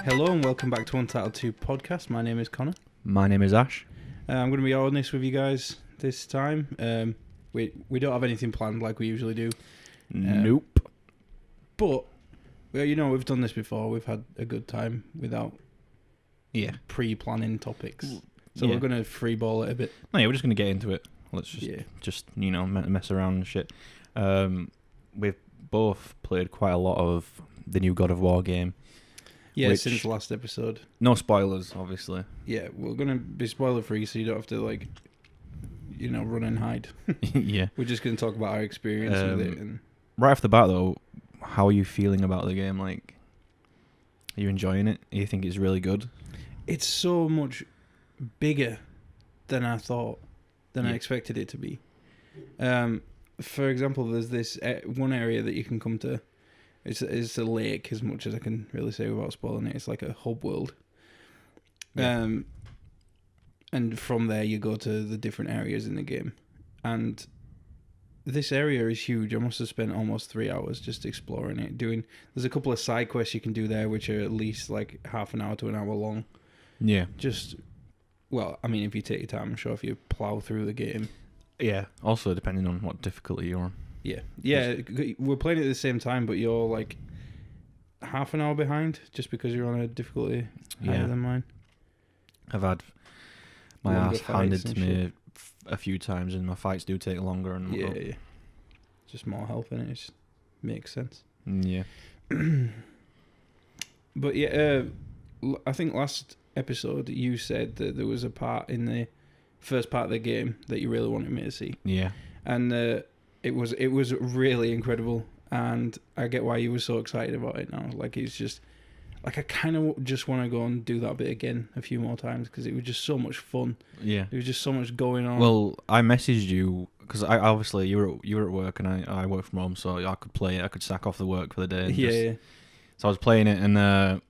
Hello and welcome back to Untitled-2 podcast. My name is Connor. My name is Ash. I'm going to be honest with you guys this time. We don't have anything planned like we usually do. Nope. But, well, you know, we've done this before. We've had a good time without pre-planning topics. So we're going to freeball it a bit. No, yeah, we're just going to get into it. Let's just mess around and shit. We've both played quite a lot of the new God of War game. Yeah, since the last episode. No spoilers, obviously. Yeah, we're going to be spoiler-free so you don't have to, run and hide. Yeah. We're just going to talk about our experience with it. And right off the bat, though, how are you feeling about the game? Like, are you enjoying it? Do you think it's really good? It's so much bigger than I thought, I expected it to be. For example, there's this one area that you can come to. It's a lake, as much as I can really say without spoiling it. It's like a hub world. Yeah. And from there you go to the different areas in the game. And this area is huge. I must have spent almost 3 hours just exploring it. There's a couple of side quests you can do there, which are at least like half an hour to an hour long. Yeah. If you take your time, I'm sure if you plow through the game. Yeah. Also, depending on what difficulty you're on. Yeah. We're playing it at the same time, but you're like half an hour behind just because you're on a difficulty higher than mine. I've had my ass handed to me a few times, and my fights do take longer. And yeah. Just more health in it. It just makes sense. Yeah. But yeah, I think last episode you said that there was a part in the first part of the game that you really wanted me to see. Yeah. And it was really incredible, and I get why you were so excited about it now. Like, it's just like I kind of just want to go and do that bit again a few more times because it was just so much fun. Yeah, there was just so much going on. Well, I messaged you because I obviously you were at work and I work from home, so I could play it. I could sack off the work for the day. Yeah. So I was playing it, and I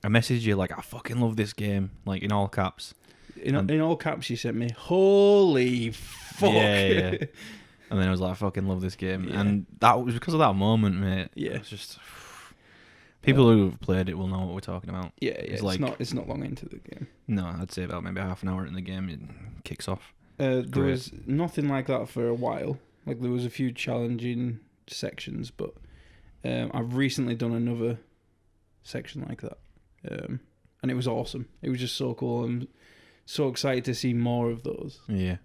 messaged you like, I fucking love this game, like in all caps. In all caps, you sent me, holy fuck. Yeah. And then I was like, I fucking love this game. Yeah. And that was because of that moment, mate. Yeah. It's just... People who've played it will know what we're talking about. Yeah. It's not long into the game. No, I'd say about maybe half an hour in the game, it kicks off. There was nothing like that for a while. Like, there was a few challenging sections, but I've recently done another section like that. And it was awesome. It was just so cool. I'm so excited to see more of those. Yeah.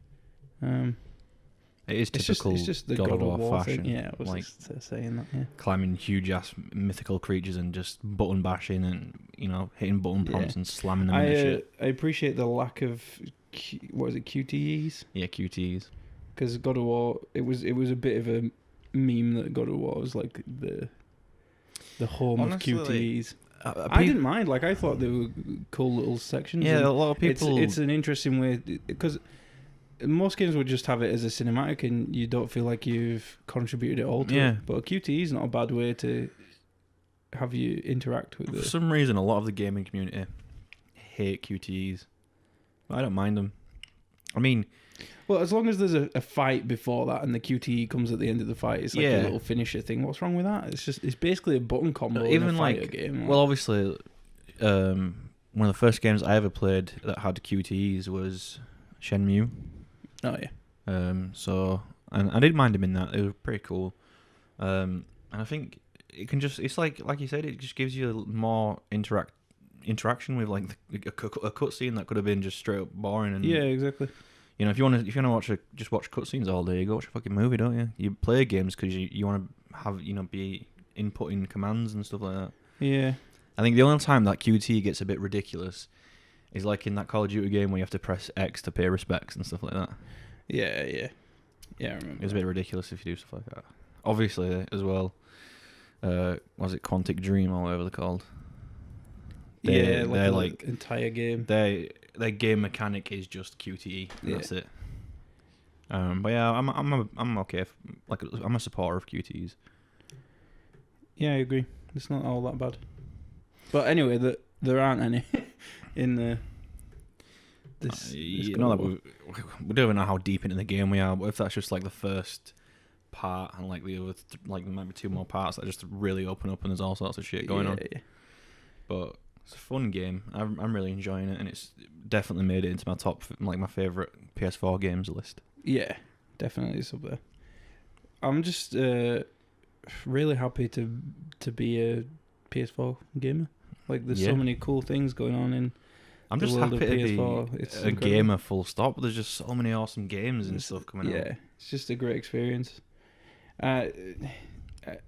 It is typical it's just the God of War fashion. Thing. Yeah, I was just saying that, yeah. Climbing huge-ass mythical creatures and just button bashing and, hitting button prompts and slamming them and shit. I appreciate the lack of, QTEs? Yeah, QTEs. Because God of War, it was a bit of a meme that God of War was like the home of QTEs. I didn't mind. Like, I thought they were cool little sections. Yeah, a lot of people... It's an interesting way, because... Most games would just have it as a cinematic and you don't feel like you've contributed at all to it. But a QTE is not a bad way to have you interact with it. For some reason, a lot of the gaming community hate QTEs. But I don't mind them. I mean... Well, as long as there's a fight before that and the QTE comes at the end of the fight, it's like a little finisher thing. What's wrong with that? It's basically a button combo in a fighter game. Well, obviously, one of the first games I ever played that had QTEs was Shenmue. Oh yeah. And I didn't mind him in that. It was pretty cool. And I think it can it's like you said, it just gives you more interaction with like a cutscene that could have been just straight up boring. And yeah, exactly. If you want to just watch cutscenes all day, you go watch a fucking movie, don't you? You play games because you want to have be inputting commands and stuff like that. Yeah. I think the only time that QT gets a bit ridiculous is like in that Call of Duty game where you have to press X to pay respects and stuff like that. Yeah, I remember. It's a bit ridiculous if you do stuff like that. Obviously, as well, was it Quantic Dream or whatever they're called? They're like entire game. Their game mechanic is just QTE. That's it. But yeah, I'm okay. I'm a supporter of QTEs. Yeah, I agree. It's not all that bad. But anyway, there aren't any in the. We don't even know how deep into the game we are, but if that's just like the first part and like the other there might be two more parts that just really open up and there's all sorts of shit going on. Yeah. But It's a fun game. I'm really enjoying it, and it's definitely made it into my top, like my favorite PS4 games list. Yeah, definitely it's up there. I'm just really happy to be a PS4 gamer. Like, there's so many cool things going on in. I'm just happy to be it's a gamer, full stop. There's just so many awesome games and stuff coming out. Yeah, it's just a great experience.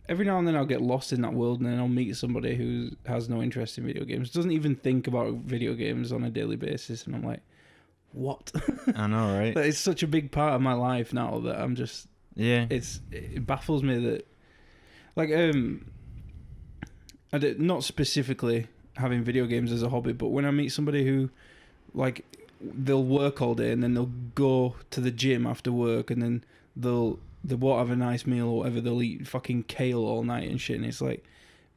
Every now and then I'll get lost in that world, and then I'll meet somebody who has no interest in video games, doesn't even think about video games on a daily basis, and I'm like, what? I know, right? It's such a big part of my life now that I'm just... Yeah. It baffles me that... Like, not specifically having video games as a hobby, but when I meet somebody who, like, they'll work all day and then they'll go to the gym after work, and then they won't have a nice meal or whatever, they'll eat fucking kale all night and shit, and it's like,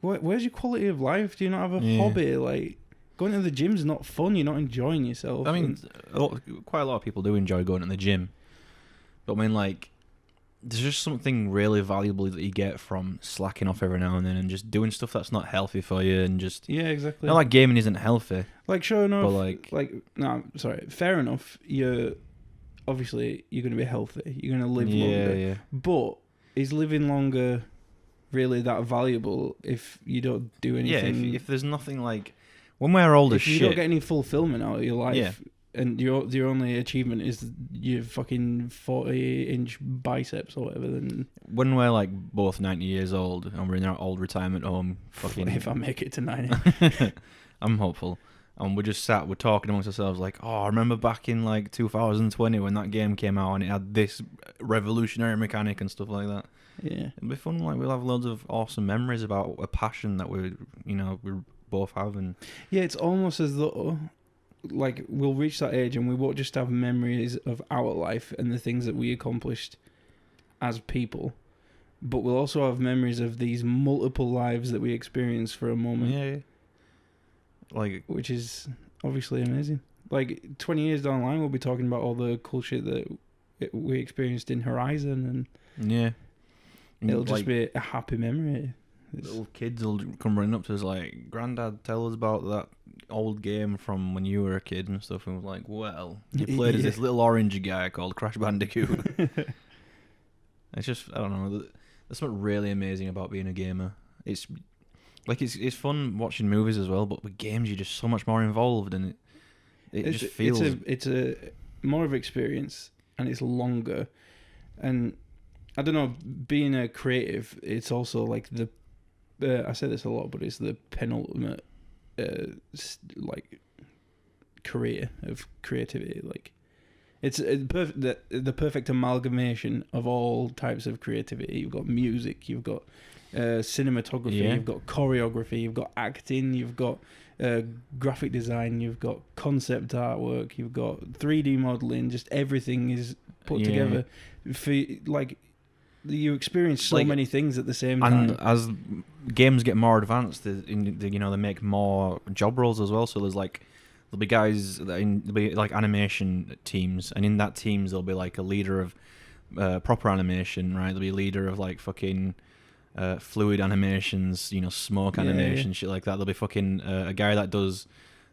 where's your quality of life? Do you not have a hobby? Like, going to the gym's not fun, you're not enjoying yourself. I mean, quite a lot of people do enjoy going to the gym, but I mean, like, there's just something really valuable that you get from slacking off every now and then and just doing stuff that's not healthy for you, and just... Yeah, exactly. Not like gaming isn't healthy. Like, sure enough, but no, sorry, fair enough, obviously you're going to be healthy, you're going to live longer. Yeah. But is living longer really that valuable if you don't do anything? Yeah, if there's nothing, like... When we're old as shit... If you don't get any fulfillment out of your life, and your only achievement is your fucking 40-inch biceps or whatever, then... When we're, like, both 90 years old and we're in our old retirement home, fucking... If I make it to 90. I'm hopeful. And we're talking amongst ourselves like, oh, I remember back in, like, 2020 when that game came out and it had this revolutionary mechanic and stuff like that. Yeah. It'll be fun. Like, we'll have loads of awesome memories about a passion that we both have. And yeah, it's almost as though... Like, we'll reach that age and we won't just have memories of our life and the things that we accomplished as people, but we'll also have memories of these multiple lives that we experienced for a moment. Yeah. Like, which is obviously amazing. Like, 20 years down the line, we'll be talking about all the cool shit that we experienced in Horizon, and it'll just be a happy memory. Little kids will come running up to us like, Granddad, tell us about that old game from when you were a kid and stuff. And we're like, well, you played as this little orange guy called Crash Bandicoot. It's just, I don't know, there's something really amazing about being a gamer. It's like, it's fun watching movies as well, but with games you're just so much more involved, and it just feels... It's a more of experience, and it's longer. And I don't know, being a creative, it's also like I say this a lot, but it's the penultimate like career of creativity. Like, it's the perfect amalgamation of all types of creativity. You've got music, you've got cinematography, you've got choreography, you've got acting, you've got graphic design, you've got concept artwork, you've got 3D modeling. Just everything is put together for, like, you experience so many things at the same time. And as games get more advanced, they make more job roles as well. So there'll be guys there'll be like animation teams, and in that teams there'll be like a leader of proper animation, right? There'll be a leader of like fucking fluid animations, smoke animation, shit like that. There'll be fucking a guy that does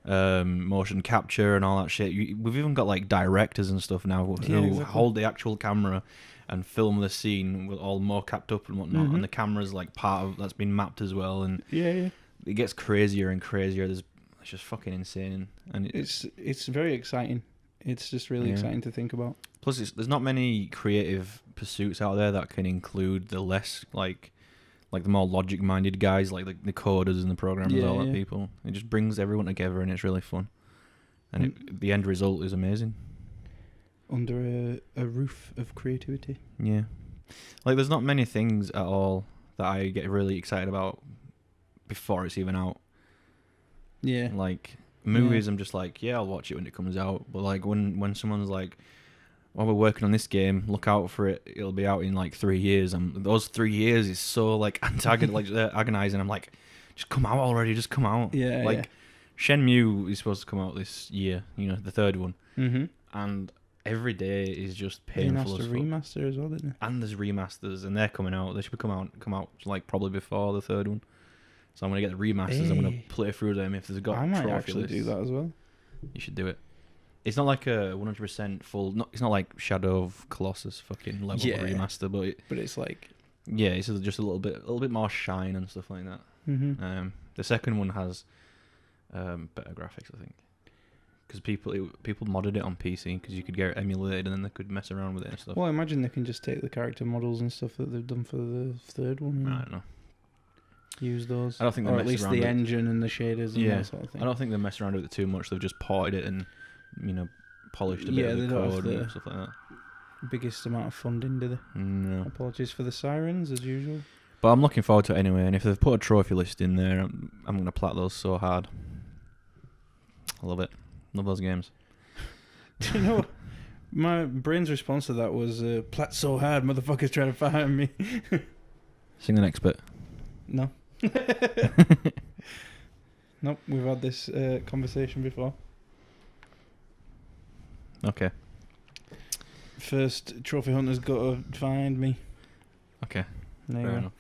motion capture and all that shit. We've even got like directors and stuff now who hold the actual camera and film the scene with all mo-capped up and whatnot, and the camera's like part of that's been mapped as well, and it gets crazier and crazier. It's just fucking insane, and it's very exciting. It's just really exciting to think about. Plus, there's not many creative pursuits out there that can include the less like the more logic-minded guys, like the coders and the programmers, all that people. It just brings everyone together, and it's really fun, and the end result is amazing. Under a roof of creativity. Yeah. Like, there's not many things at all that I get really excited about before it's even out. Yeah. Like, movies, I'm just like, I'll watch it when it comes out. But, like, when someone's like, while we're working on this game, look out for it, it'll be out in, like, 3 years. Those 3 years is so, like, agonizing. I'm like, just come out already, just come out. Yeah, like, Shenmue is supposed to come out this year, the third one. Mm-hmm. And every day is just painful. There's a remaster as well, isn't there? And there's remasters, and they're coming out. They should come out like probably before the third one. So I'm gonna get the remasters. I'm gonna play through them if there's got. I might trophy actually lists. do that as well. You should do it. It's not like a 100% full. It's not like Shadow of Colossus fucking level remaster, but it's like it's just a little bit more shine and stuff like that. Mm-hmm. The second one has better graphics, I think, because people modded it on PC because you could get it emulated and then they could mess around with it and stuff. Well, I imagine they can just take the character models and stuff that they've done for the third one. I don't know. Use those. I don't think they or mess at least around the engine and the shaders and that sort of thing. I don't think they mess around with it too much. They've just ported it and polished a bit of the code and stuff like that. Biggest amount of funding, do they? No. Apologies for the sirens, as usual. But I'm looking forward to it anyway, and if they've put a trophy list in there, I'm going to plat those so hard. I love it. Love those games. Do you know, my brain's response to that was, plat so hard, motherfuckers trying to fire me. Sing the next bit. No. Nope, we've had this conversation before. Okay. First trophy hunter's got to find me. Okay. Fair enough.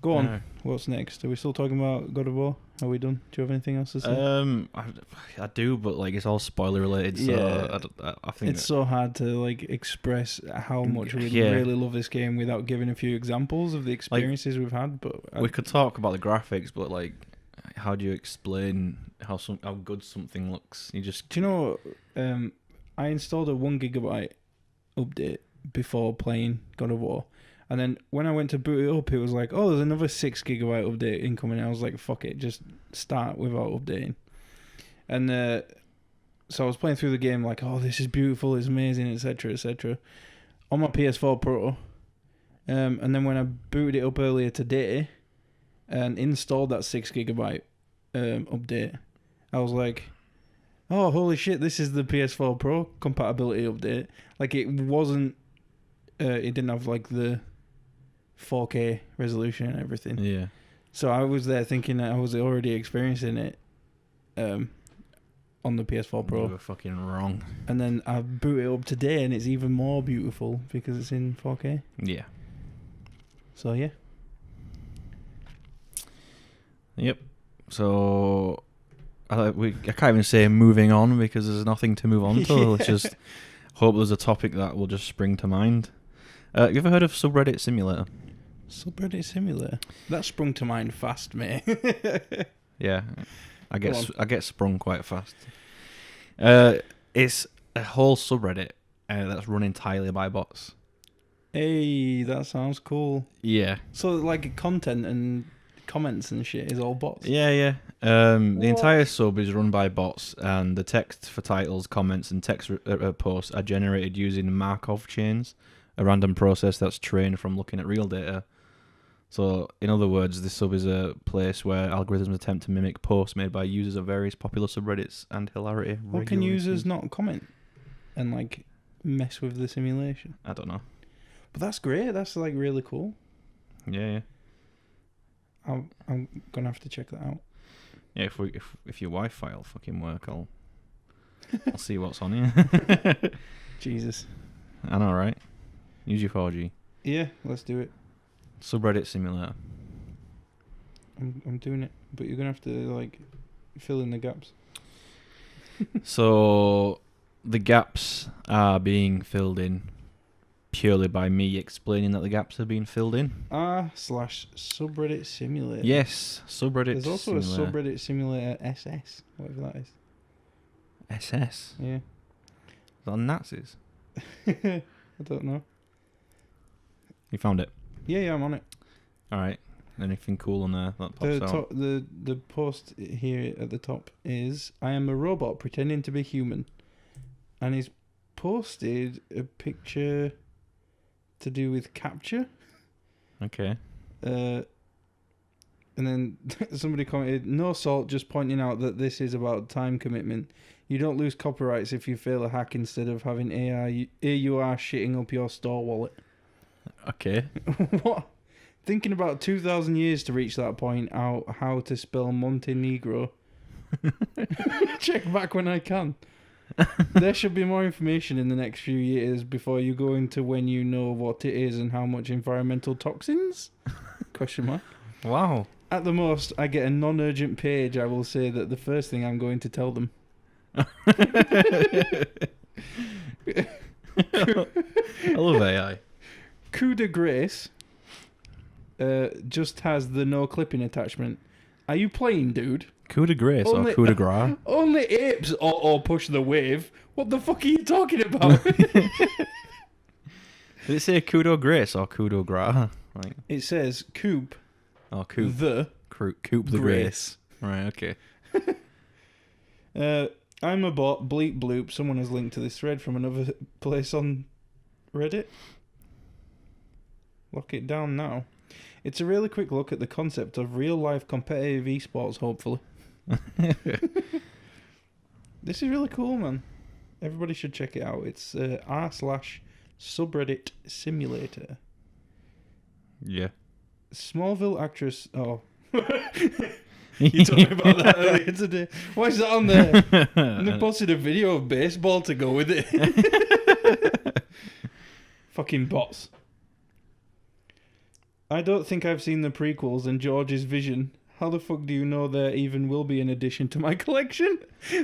Go on. What's next? Are we still talking about God of War? Are we done? Do you have anything else to say? I do, but like it's all spoiler related. So I think it's so hard to like express how much we really love this game without giving a few examples of the experiences we've had. But we could talk about the graphics, but like, how do you explain how good something looks? Do you know? I installed a 1 GB update before playing God of War. And then when I went to boot it up, it was like, oh, there's another 6 GB update incoming. I was like, fuck it, just start without updating. And so I was playing through the game like, oh, this is beautiful, it's amazing, etc., etc. on my PS4 Pro. And then when I booted it up earlier today and installed that 6 GB update, I was like, oh, holy shit, this is the PS4 Pro compatibility update. Like, it wasn't, it didn't have like the 4K resolution and everything. Yeah. So I was there thinking that I was already experiencing it on the PS4 Pro. You were fucking wrong. And then I boot it up today and it's even more beautiful because it's in 4K. Yeah. So yeah. Yep. So I can't even say moving on because there's nothing to move on to. Let's just hope there's a topic that will just spring to mind. You ever heard of Subreddit Simulator? Subreddit Simulator? That sprung to mind fast, mate. Yeah, I get sprung quite fast. It's a whole subreddit that's run entirely by bots. Hey, that sounds cool. Yeah. So like content and comments and shit is all bots? Yeah. The entire sub is run by bots, and the text for titles, comments, and text posts are generated using Markov chains, a random process that's trained from looking at real data. So, in other words, this sub is a place where algorithms attempt to mimic posts made by users of various popular subreddits and hilarity. What can users not comment and like mess with the simulation? I don't know. But that's great. That's like really cool. Yeah. I'm gonna have to check that out. Yeah, if your Wi-Fi will fucking work, I'll see what's on here. Jesus. I know, right? Use your 4G. Yeah, let's do it. Subreddit Simulator. I'm doing it, but you're gonna have to like fill in the gaps. So the gaps are being filled in purely by me explaining that the gaps are being filled in. /subreddit simulator. Yes, subreddit. There's also simulator. a subreddit simulator SS, whatever that is. SS. Yeah. Is that Nazis? I don't know. You found it? Yeah, I'm on it. All right. Anything cool on there that pops out? The post here at the top is, I am a robot pretending to be human. And he's posted a picture to do with capture. Okay. And then somebody commented, no salt, just pointing out that this is about time commitment. You don't lose copyrights if you fail a hack instead of having AUR shitting up your store wallet. Okay. What? Thinking about 2,000 years to reach that point out how to spell Montenegro. Check back when I can. There should be more information in the next few years before you go into when you know what it is and how much environmental toxins? Question mark. Wow. At the most, I get a non-urgent page. I will say that the first thing I'm going to tell them. I love AI. Coup de grace just has the no clipping attachment. Are you playing, dude? Coup de grace or coup de grace? Only apes or push the wave. What the fuck are you talking about? Did it say coup de grace or coup de grace? Like, it says coupe. Oh, coupe. Coupe the grace. Right, okay. I'm a bot. Bleep bloop. Someone has linked to this thread from another place on Reddit. Lock it down now. It's a really quick look at the concept of real-life competitive esports, hopefully. This is really cool, man. Everybody should check it out. It's r/subreddit simulator. Yeah. Smallville actress... Oh. You told me about that earlier today. Why is that on there? And they posted a video of baseball to go with it. Fucking bots. I don't think I've seen the prequels and George's vision. How the fuck do you know there even will be an addition to my collection?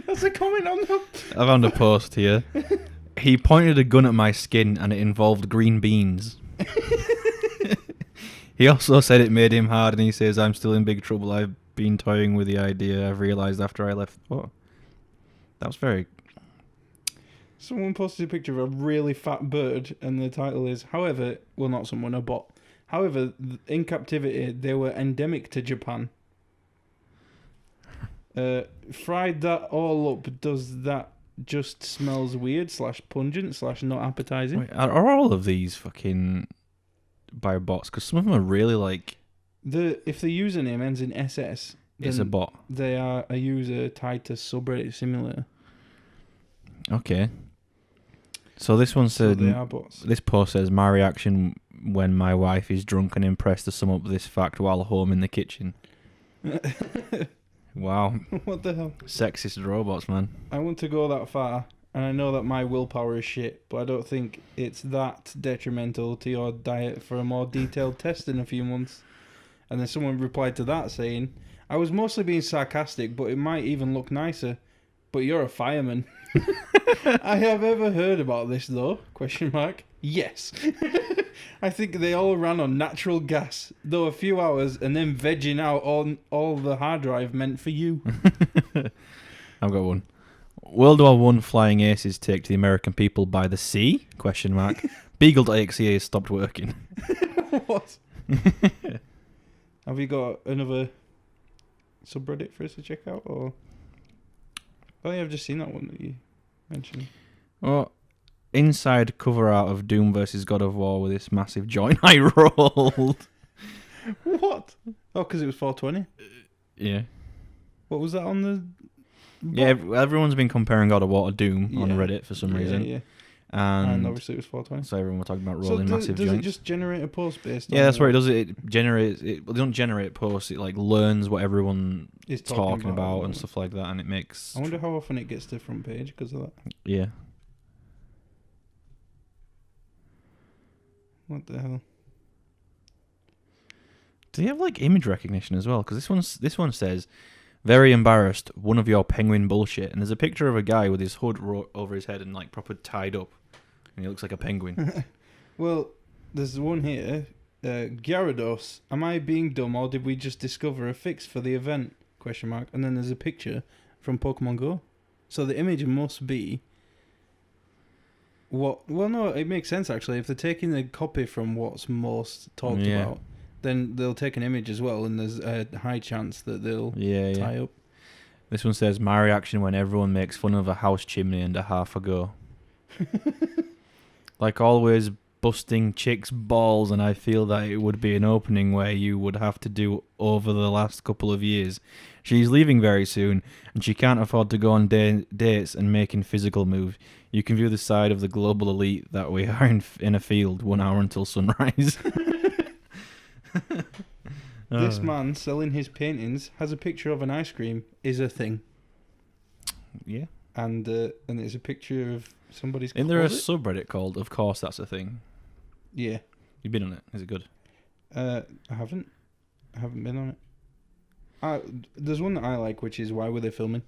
That's a comment on them. I found a post here. He pointed a gun at my skin and it involved green beans. He also said it made him hard and he says, I'm still in big trouble. I've been toying with the idea. I've realised after I left... Oh, that was very... Someone posted a picture of a really fat bird and the title is, however... Well, not someone, a bot. However, in captivity, they were endemic to Japan. Fried that all up, does that just smells weird / pungent / not appetizing? Wait, are all of these fucking by bots? Because some of them are really like... If the username ends in SS... It's a bot. They are a user tied to subreddit simulator. Okay. So this one said... So they are bots. This post says, my reaction when my wife is drunk and impressed to sum up this fact while home in the kitchen. Wow. What the hell? Sexist robots, man. I want to go that far, and I know that my willpower is shit, but I don't think it's that detrimental to your diet for a more detailed test in a few months. And then someone replied to that saying, I was mostly being sarcastic, but it might even look nicer. But you're a fireman. I have ever heard about this though? ? Yes. I think they all ran on natural gas, though a few hours, and then vegging out on all the hard drive meant for you. I've got one. World War I flying aces take to the American people by the sea? ? Beagle.exe has stopped working. What? Have you got another subreddit for us to check out? Or I think I've just seen that one that you mentioned. Oh, inside cover art of Doom vs God of War with this massive joint I rolled. What? Oh, because it was 420? Yeah. What was that on the... Yeah, everyone's been comparing God of War to Doom on Reddit for some reason. Yeah. And obviously it was 420. So everyone was talking about rolling massive joints. Does it just generate a post based on... Yeah, that's what it does. It generates... It doesn't generate posts. It like learns what everyone is talking about and stuff like that, and it makes... I wonder how often it gets to the front page because of that. Yeah. What the hell? Do you have like image recognition as well? Because this one says, very embarrassed, one of your penguin bullshit. And there's a picture of a guy with his hood over his head and like proper tied up. And he looks like a penguin. Well, there's one here. Gyarados, am I being dumb or did we just discover a fix for the event? ? And then there's a picture from Pokemon Go. So the image must be... What? Well, no, it makes sense actually. If they're taking the copy from what's most talked about, then they'll take an image as well, and there's a high chance that they'll tie up. This one says, my reaction when everyone makes fun of a house chimney and a half a go. Like always, busting chicks' balls, and I feel that it would be an opening where you would have to do over the last couple of years. She's leaving very soon, and she can't afford to go on dates and making physical moves. You can view the side of the global elite that we are in a field 1 hour until sunrise. This man selling his paintings has a picture of an ice cream is a thing. Yeah. And it's a picture of somebody's Isn't there a subreddit called Of Course That's a Thing? Yeah. You've been on it. Is it good? I haven't. I haven't been on it. There's one that I like, which is Why Were They Filming?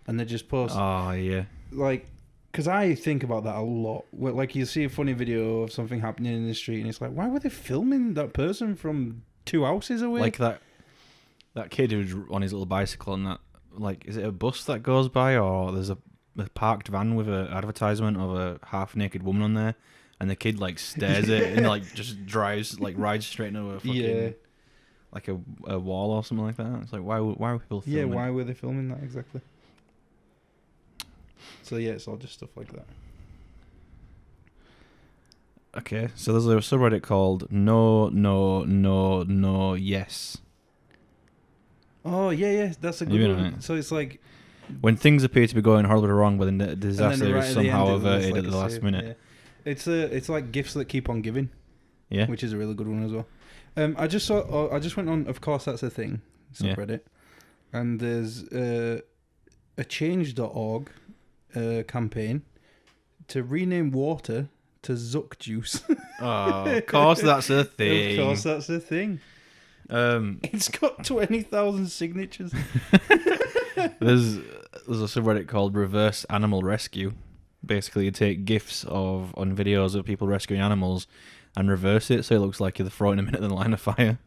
And they just post... Oh, yeah. Like, because I think about that a lot. Where, like, you see a funny video of something happening in the street, and it's like, why were they filming that person from 2 houses away? Like that kid who's on his little bicycle and that, like, is it a bus that goes by, or there's a parked van with an advertisement of a half-naked woman on there, and the kid, like, stares at it and, like, just rides straight into a fucking, like, a wall or something like that. It's like, why were people filming? Yeah, why were they filming that exactly? So, yeah, it's all just stuff like that. Okay, so there's a subreddit called No, Yes. Oh, yeah, that's a good one. So it's like... When things appear to be going horribly wrong, but the disaster is somehow averted at the last minute. Yeah. It's like gifts that keep on giving. Yeah. Which is a really good one as well. I just went on, of course that's a thing, subreddit. Yeah. And there's a change.org campaign to rename water to Zuck juice. Oh, of course that's a thing. Of course that's a thing. It's got 20,000 signatures. There's a subreddit called Reverse Animal Rescue. Basically, you take GIFs on videos of people rescuing animals and reverse it so it looks like you're throwing them into the line of fire.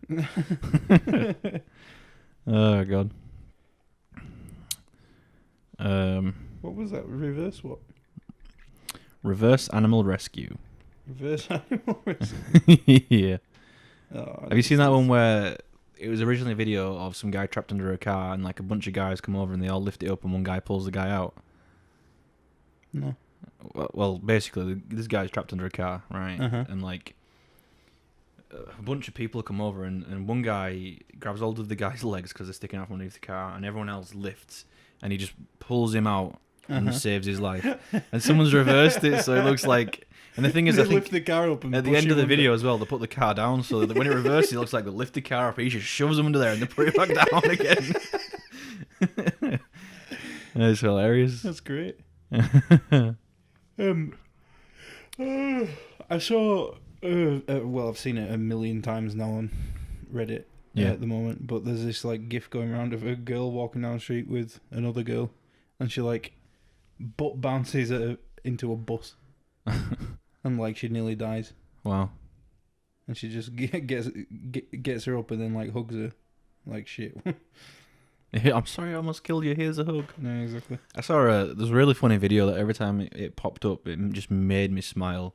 Oh, God. What was that? Reverse what? Reverse Animal Rescue. Reverse Animal Rescue? Yeah. Oh, have you seen that one where it was originally a video of some guy trapped under a car and like a bunch of guys come over and they all lift it up and one guy pulls the guy out? No. Well, basically, this guy's trapped under a car, right? Uh-huh. And like a bunch of people come over and one guy grabs hold of the guy's legs because they're sticking out from underneath the car, and everyone else lifts and he just pulls him out and saves his life. And someone's reversed it so it looks like... And the thing is, I think lift the car up and at the end of the video as well, they put the car down so that when it reverses, it looks like they lift the car up. He just shoves them under there and they put it back down again. That's hilarious. That's great. I saw. Well, I've seen it a million times now on Reddit at the moment. But there's this like GIF going around of a girl walking down the street with another girl, and she like butt bounces into a bus. And like she nearly dies. Wow. And she just gets her up and then like hugs her, like shit. I'm sorry, I almost killed you. Here's a hug. Yeah, exactly. I saw there's a really funny video that every time it popped up, it just made me smile.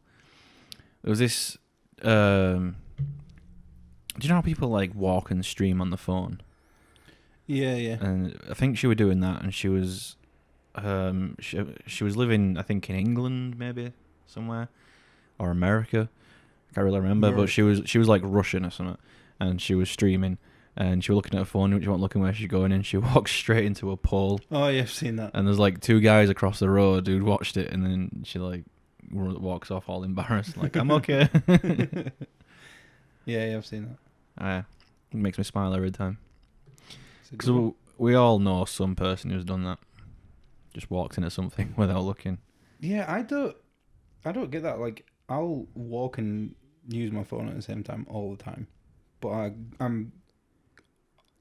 There was this. Do you know how people like walk and stream on the phone? Yeah. And I think she was doing that, and she was, she was living, I think, in England, maybe somewhere. Or America, I can't really remember, but she was like Russian or something, and she was streaming, and she was looking at her phone, she wasn't looking where she's going, and she walked straight into a pole. Oh yeah, I've seen that. And there's like 2 guys across the road who'd watched it, and then she like walks off all embarrassed, like I'm okay. Yeah, I've seen that. It makes me smile every time. Because we all know some person who's done that, just walked into something without looking. Yeah, I don't get that. Like, I'll walk and use my phone at the same time all the time, but I'm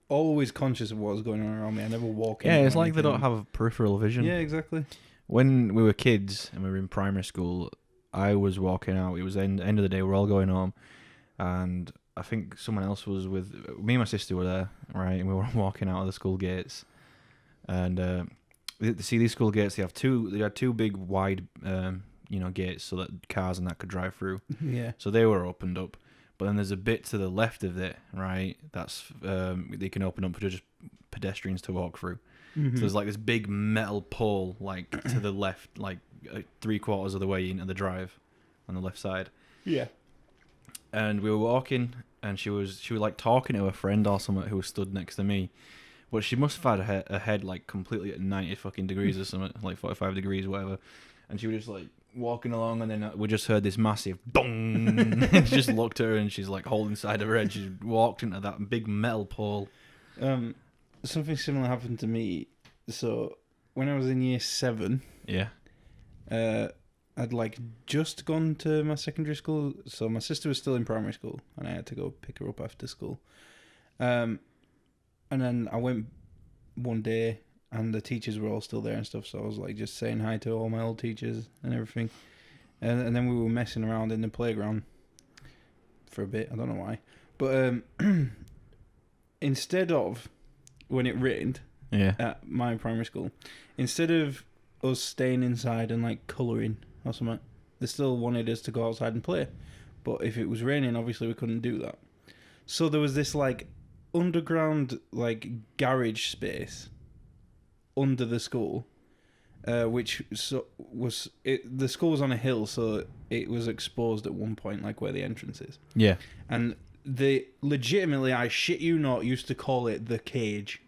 always conscious of what's going on around me. I never walk. Yeah, it's like they don't have peripheral vision. Yeah, exactly. When we were kids and we were in primary school, I was walking out. It was the end of the day. We're all going home, and I think someone else was with me. And my sister were there, right? And we were walking out of the school gates, and see these school gates. They had two big wide. Gates so that cars and that could drive through. Yeah. So they were opened up. But then there's a bit to the left of it, right? That's they can open up for just pedestrians to walk through. Mm-hmm. So there's like this big metal pole like to the left, like 3/4 of the way into the drive on the left side. Yeah. And we were walking, and she was like talking to a friend or something who was stood next to me. But she must have had her head like completely at 90 fucking degrees or something, like 45 degrees, whatever. And she was just like walking along, and then we just heard this massive dong. And she just looked at her, and she's like holding the side of her head. She walked into that big metal pole. Something similar happened to me. So when I was in year 7, I'd like just gone to my secondary school. So my sister was still in primary school, and I had to go pick her up after school. And then I went one day, and the teachers were all still there and stuff. So I was like just saying hi to all my old teachers and everything. And then we were messing around in the playground for a bit. I don't know why, but instead of when it rained at my primary school, instead of us staying inside and like colouring or something, they still wanted us to go outside and play. But if it was raining, obviously we couldn't do that. So there was this like underground like garage space under the school, which was it. The school was on a hill, so it was exposed at one point, like where the entrance is. Yeah. And they legitimately, I shit you not, used to call it the cage.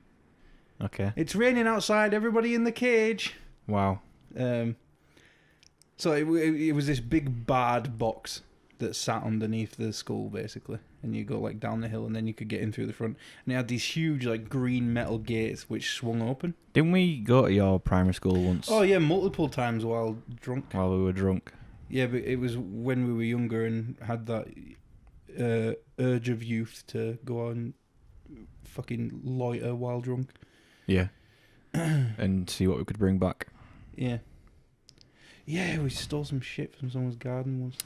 Okay. It's raining outside. Everybody in the cage. Wow. So it was this big barred box that sat underneath the school, basically, and you go like down the hill, and then you could get in through the front. And it had these huge like green metal gates which swung open. Didn't we go to your primary school once? Oh yeah, multiple times while drunk. While we were drunk. Yeah, but it was when we were younger and had that urge of youth to go on fucking loiter while drunk. Yeah. And see what we could bring back. Yeah. Yeah, we stole some shit from someone's garden once.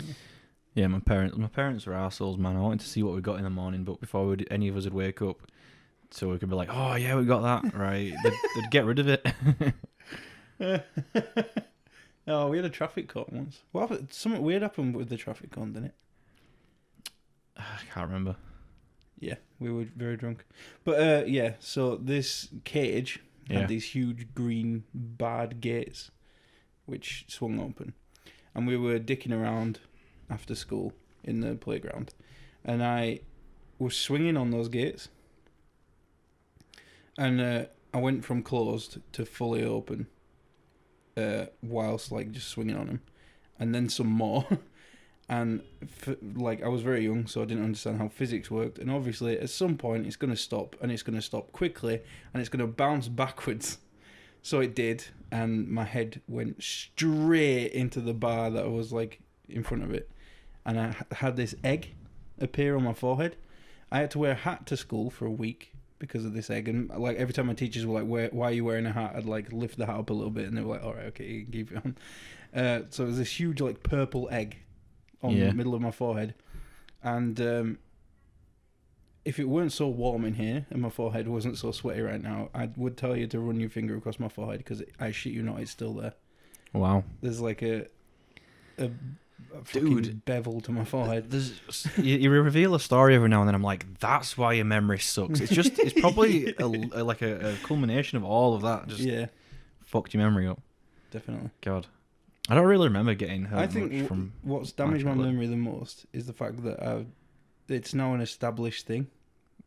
Yeah, my parents were arseholes, man. I wanted to see what we got in the morning, but before any of us would wake up, so we could be like, oh yeah, we got that, right? They'd get rid of it. Oh, we had a traffic cone once. What happened? Something weird happened with the traffic cone, didn't it? I can't remember. Yeah, we were very drunk. But yeah, so this cage had these huge green barred gates which swung open. And we were dicking around after school in the playground. And I was swinging on those gates. And I went from closed to fully open whilst like just swinging on them. And then some more. And I was very young, so I didn't understand how physics worked. And obviously, at some point, it's going to stop, and it's going to stop quickly, and it's going to bounce backwards. So it did, and my head went straight into the bar that was like in front of it, and I had this egg appear on my forehead. I had to wear a hat to school for a week because of this egg, and like every time my teachers were like, "Why are you wearing a hat?" I'd like lift the hat up a little bit, and they were like, "All right, okay, you can keep it on." So it was this huge like purple egg on the middle of my forehead, and if it weren't so warm in here and my forehead wasn't so sweaty right now, I would tell you to run your finger across my forehead because I shit you not, it's still there. Wow. There's like a fucking bevel to my forehead. You reveal a story every now and then. I'm like, that's why your memory sucks. It's probably a culmination of all of that. Just fucked your memory up. Definitely. God. I don't really remember getting hurt. I think what's damaged my memory the most is the fact that it's now an established thing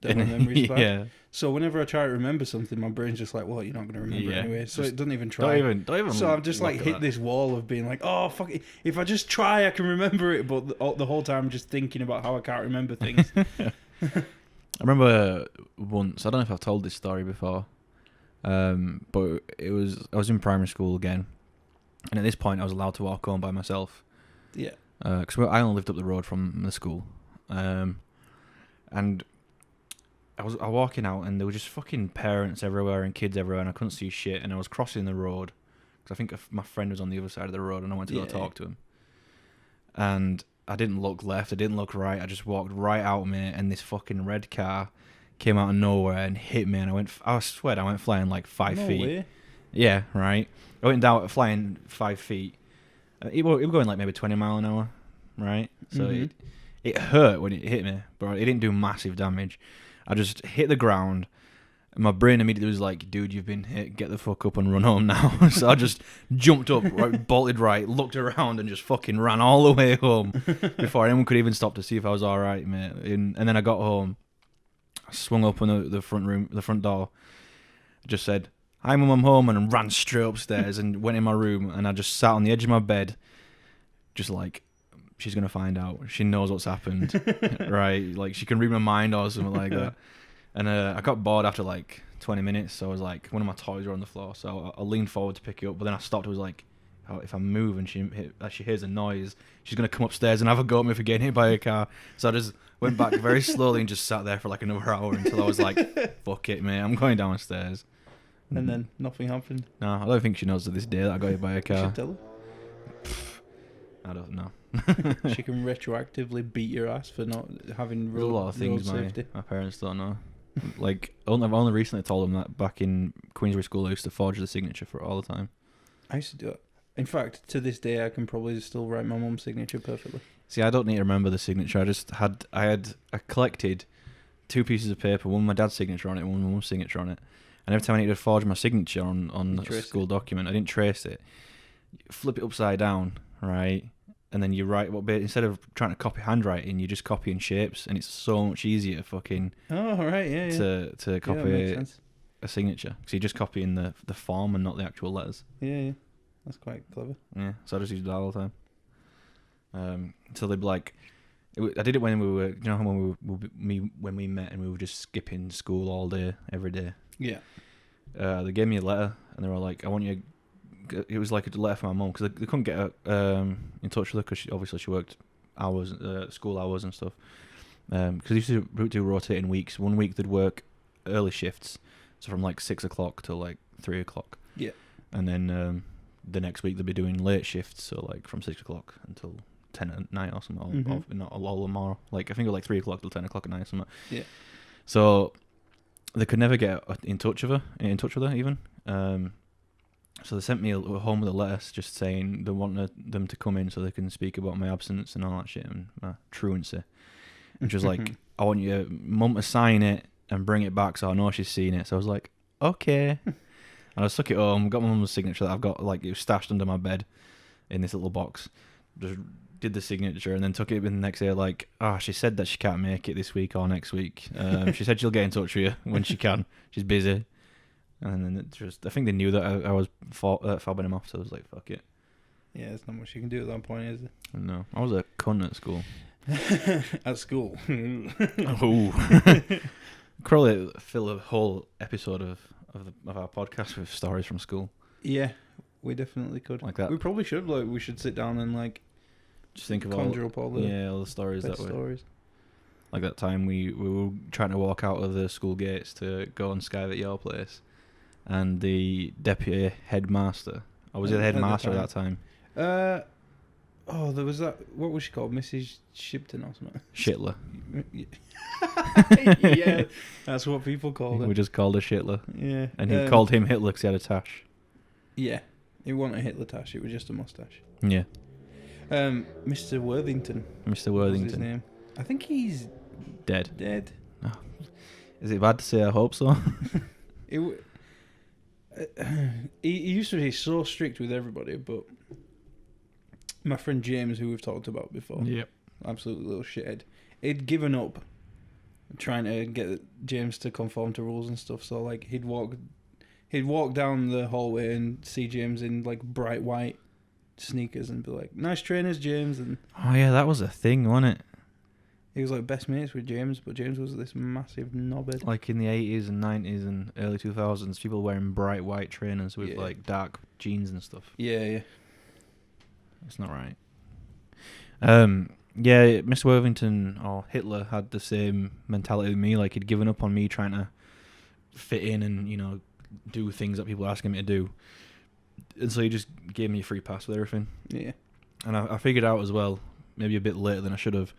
that my memory's bad. Yeah. So whenever I try to remember something, my brain's just like, well, you're not going to remember it anyway. So it doesn't even try. Don't even. So I've just like hit this wall of being like, oh, fuck it. If I just try, I can remember it. But the whole time I'm just thinking about how I can't remember things. I remember once, I don't know if I've told this story before, but I was in primary school again. And at this point, I was allowed to walk home by myself. Yeah. Because I only lived up the road from the school. And I was walking out, and there were just fucking parents everywhere and kids everywhere, and I couldn't see shit. And I was crossing the road because I think my friend was on the other side of the road, and I went to go talk to him. And I didn't look left, I didn't look right. I just walked right out of me, and this fucking red car came out of nowhere and hit me. And I swear I went flying like 5 feet. Way. Yeah, right. I went down flying 5 feet. It was going like maybe 20 mile an hour, right? So it hurt when it hit me, but it didn't do massive damage. I just hit the ground, and my brain immediately was like, dude, you've been hit, get the fuck up and run home now. So I just jumped up, bolted right, looked around, and just fucking ran all the way home before anyone could even stop to see if I was alright, mate. And then I got home, I swung open the front door, just said, "Hi mum, I'm home," and ran straight upstairs and went in my room, and I just sat on the edge of my bed, just like, she's gonna find out. She knows what's happened, right? Like she can read my mind or something like that. And I got bored after like 20 minutes, so I was like, one of my toys were on the floor, so I leaned forward to pick it up, but then I stopped. I was like, oh, if I move and she hears a noise, she's gonna come upstairs and have a go at me for getting hit by a car. So I just Went back very slowly and just sat there for like another hour until I was like, fuck it, mate, I'm going downstairs. And then nothing happened. No, I don't think she knows to this day that I got hit by a car. You should tell her. I don't know. She can retroactively beat your ass for not having There's a lot of things my parents don't know. Like, I've only recently told them that back in Queensbury School I used to forge the signature for it all the time. I used to do it. In fact, to this day, I can probably still write my mum's signature perfectly. See, I don't need to remember the signature. I collected 2 pieces of paper, one with my dad's signature on it, and one with my mum's signature on it. And every time I needed to forge my signature on a school document, I didn't trace it. You flip it upside down, right? And then you write instead of trying to copy handwriting, you just copy in shapes, and it's so much easier to copy a signature. So you're just copying the form and not the actual letters. Yeah. That's quite clever. Yeah, so I just used that all the time. So they'd be like, I did it when we were, when we met and we were just skipping school all day, every day. Yeah. They gave me a letter and they were like, I want you. It was like a letter from my mum because they couldn't get in touch with her because obviously she worked hours, school hours and stuff. Because they used to do rotating weeks. 1 week they'd work early shifts, so from like 6 o'clock to like 3 o'clock. Yeah. And then the next week they'd be doing late shifts, so like from 6 o'clock until 10 at night or something. Or not all or more. Like I think it was like 3 o'clock till 10 o'clock at night or something. Yeah. So they could never get in touch with her even. So they sent me home with a letter just saying they want them to come in so they can speak about my absence and all that shit and my truancy. Which was like, I want your mum to sign it and bring it back so I know she's seen it. So I was like, okay. And I stuck it home, got my mum's signature that I've got, like, it was stashed under my bed in this little box. Just did the signature and then took it in the next day, like, she said that she can't make it this week or next week. She said she'll get in touch with you when she can. She's busy. And then I think they knew that I was fobbing him off, so I was like, fuck it. Yeah, there's not much you can do at that point, is there? No, I was a cunt at school. At school? Oh. Probably fill a whole episode of our podcast with stories from school. Yeah, we definitely could. Like that. We probably should. Like, we should sit down and like just think of conjure up all the stories that way. Stories. Like that time we were trying to walk out of the school gates to go and skive at your place, and the deputy headmaster. I was the headmaster at that time. There was that. What was she called? Mrs. Shipton or something? Shitler. Yeah, that's what people called her. We just called her Shitler. Yeah. And he called him Hitler because he had a tash. Yeah. It wasn't a Hitler tash, it was just a mustache. Yeah. Mr. Worthington. Mr. Worthington. Was his name. I think he's dead. Oh. Is it bad to say I hope so? He used to be so strict with everybody, but my friend James, who we've talked about before, yep, absolute little shithead, he'd given up trying to get James to conform to rules and stuff. So like he'd walk down the hallway and see James in like bright white sneakers and be like, "Nice trainers, James." And oh yeah, that was a thing, wasn't it? He was like best mates with James, but James was this massive knobhead. Like in the 80s and 90s and early 2000s, people wearing bright white trainers with like dark jeans and stuff. Yeah. It's not right. Yeah, Mr. Worthington or Hitler had the same mentality with me. Like he'd given up on me trying to fit in and, do things that people were asking me to do. And so he just gave me a free pass with everything. Yeah. And I figured out as well, maybe a bit later than I should have,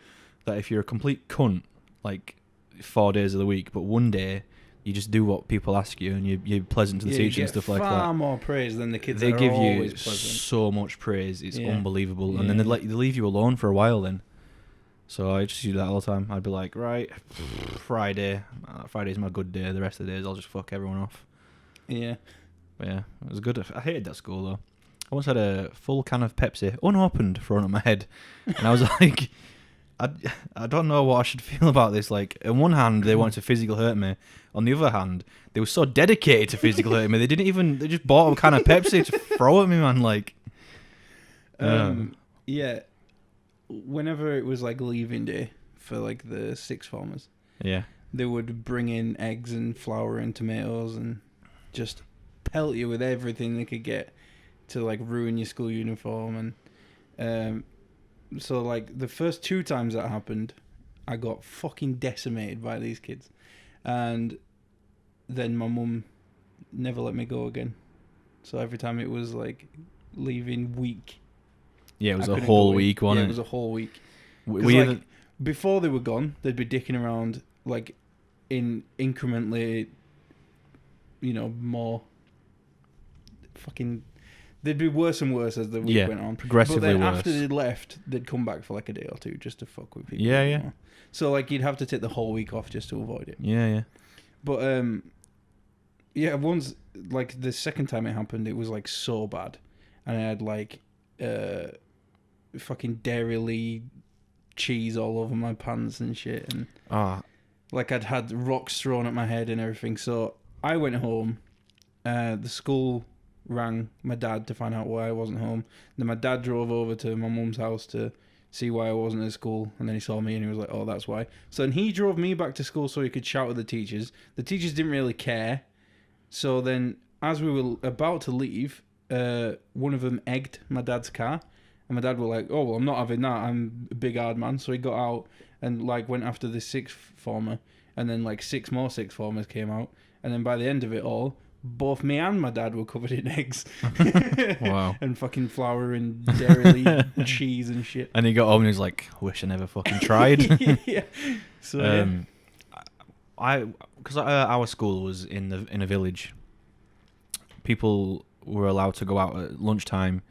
that if you're a complete cunt, like 4 days of the week, but one day you just do what people ask you and you're pleasant to the teacher and stuff like that. Far more praise than the kids. They that give are you always pleasant. So much praise, it's unbelievable. Yeah. And then they leave you alone for a while then. So I just do that all the time. I'd be like, right, Friday's my good day. The rest of the days I'll just fuck everyone off. Yeah. But yeah, it was good. I hated that school though. I once had a full can of Pepsi unopened thrown at my head, and I was like, I don't know what I should feel about this. Like, on one hand, they wanted to physically hurt me. On the other hand, they were so dedicated to physically hurting me. They just bought a can of Pepsi to throw at me, man. Like, yeah. Whenever it was like leaving day for like the sixth formers, yeah, they would bring in eggs and flour and tomatoes and just pelt you with everything they could get to like ruin your school uniform. And so like the first 2 times that happened, I got fucking decimated by these kids. And then my mum never let me go again. So every time it was like leaving week. Yeah, it was a whole week, wasn't it? Yeah, it was a whole week. We before they were gone, they'd be dicking around like in incrementally, more fucking. They'd be worse and worse as the week went on. Progressively but then worse. After they left, they'd come back for like a day or two just to fuck with people. Yeah. So like you'd have to take the whole week off just to avoid it. Yeah. But once like the second time it happened, it was like so bad, and I had like fucking Dairy cheese all over my pants and shit, and like I'd had rocks thrown at my head and everything. So I went home. The school rang my dad to find out why I wasn't home. Then my dad drove over to my mum's house to see why I wasn't at school, and then he saw me and he was like, oh, that's why. So then he drove me back to school so he could shout at the teachers. The teachers didn't really care. So then as we were about to leave, one of them egged my dad's car, and my dad was like, oh, well, I'm not having that, I'm a big hard man. So he got out and like went after the sixth former, and then like 6 more sixth formers came out, and then by the end of it all, both me and my dad were covered in eggs. Wow. And fucking flour and dairy cheese and shit. And he got home and he was like, wish I never fucking tried. Yeah. So, because our school was in a village, people were allowed to go out at lunchtime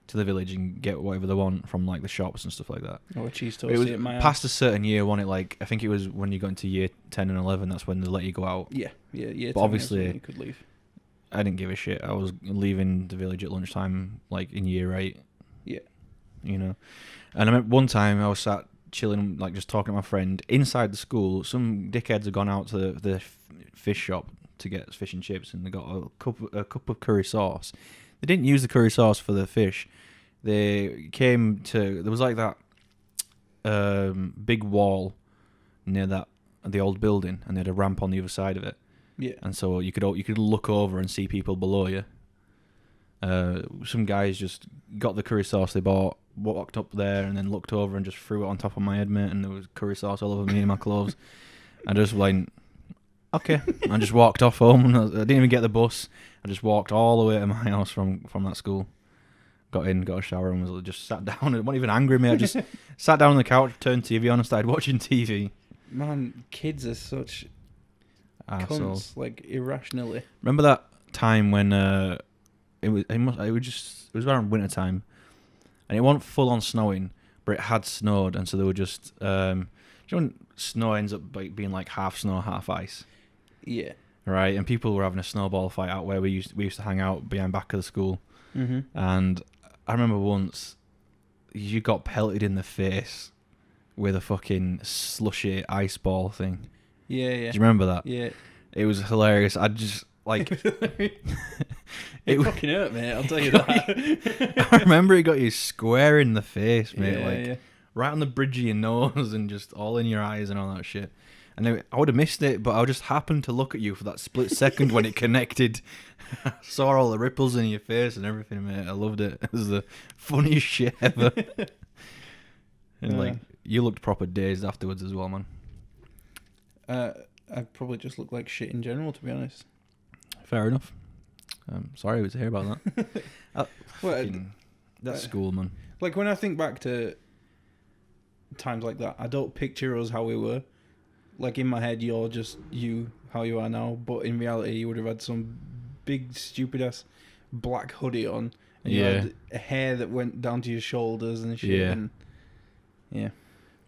to the village and get whatever they want from like the shops and stuff like that. Or cheese toast. It was past a certain year, wasn't it? Like I think it was when you got into year 10 and 11. That's when they let you go out. Yeah. But obviously, you could leave. I didn't give a shit. I was leaving the village at lunchtime, like in year 8. Yeah. And I remember one time I was sat chilling, like just talking to my friend inside the school. Some dickheads had gone out to the fish shop to get fish and chips, and they got a cup of curry sauce. They didn't use the curry sauce for the fish. They came to, there was like that big wall near the old building, and they had a ramp on the other side of it. Yeah. And so you could look over and see people below you. Some guys just got the curry sauce they bought, walked up there, and then looked over and just threw it on top of my head, mate, and there was curry sauce all over me and my clothes. I just went, okay. I just walked off home. I didn't even get the bus. I just walked all the way to my house from that school. Got in, got a shower, and was just sat down. It wasn't even angry at me. I just sat down on the couch, turned TV on, and started watching TV. Man, kids are such assholes. Cunts, like irrationally. Remember that time when it was around winter time, and it wasn't full on snowing, but it had snowed, and so they were just when snow ends up being like half snow, half ice. Yeah. Right, and people were having a snowball fight out where we used to hang out behind back of the school. Mm-hmm. And I remember once you got pelted in the face with a fucking slushy ice ball thing. Yeah. Do you remember that? Yeah. It was hilarious. I just like it fucking hurt, mate. I'll tell you that. I remember it got you square in the face, mate. Yeah. Right on the bridge of your nose and just all in your eyes and all that shit. And I would have missed it, but I just happened to look at you for that split second when it connected. I saw all the ripples in your face and everything, mate. I loved it. It was the funniest shit ever. And you looked proper dazed afterwards as well, man. I probably just looked like shit in general, to be honest. Fair enough. Sorry to hear about that. That's school, man. Like when I think back to times like that, I don't picture us how we were. Like in my head, you're just how you are now, but in reality, you would have had some big stupid ass black hoodie on, and you had hair that went down to your shoulders and shit. And,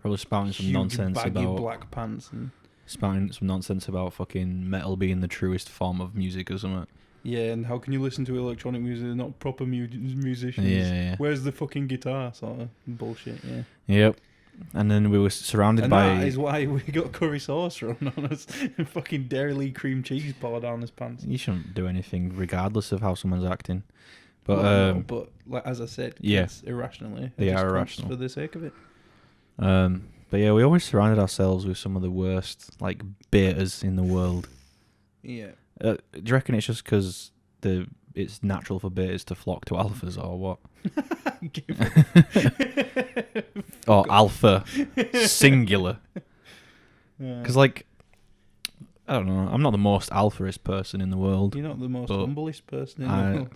probably spouting some nonsense about black pants and spouting some nonsense about fucking metal being the truest form of music or something. Yeah, and how can you listen to electronic music? They're not proper musicians. Yeah. Where's the fucking guitar? Sort of bullshit. Yeah. Yep. And then we were surrounded by... that is why we got curry sauce thrown on us and fucking Dairy cream cheese poured down his pants. You shouldn't do anything regardless of how someone's acting. But but like, as I said, kids irrationally. They are irrational. For the sake of it. But yeah, we always surrounded ourselves with some of the worst, like, betas in the world. Yeah. Do you reckon it's just because it's natural for betas to flock to alphas or what? Or alpha, singular. Because, like, I don't know. I'm not the most alphaist person in the world. You're not the most humblest person in the world.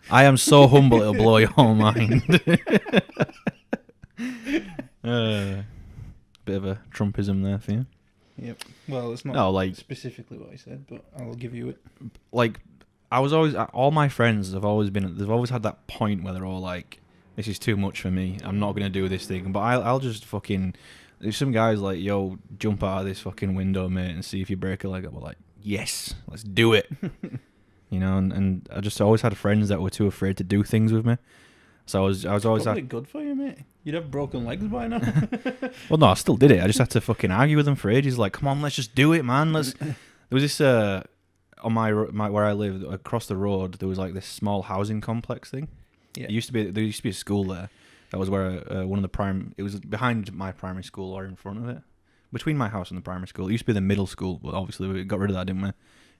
I am so humble it'll blow your whole mind. Bit of a Trumpism there for you. Yep. Well, it's not specifically what I said, but I'll give you it. Like, I was always... All my friends have always been... They've always had that point where they're all like, this is too much for me. I'm not going to do this thing. But I'll just fucking... There's some guys like, yo, jump out of this fucking window, mate, and see if you break a leg up. We're like, yes, let's do it. You know, and I just always had friends that were too afraid to do things with me. So I was always... Probably good for you, mate. You'd have broken legs by now. Well, no, I still did it. I just had to fucking argue with them for ages. Like, come on, let's just do it, man. There was this... on my where I lived, across the road, there was like this small housing complex thing. Yeah. There used to be a school there. That was where one of the it was behind my primary school or in front of it, between my house and the primary school. It used to be the middle school, but obviously we got rid of that, didn't we?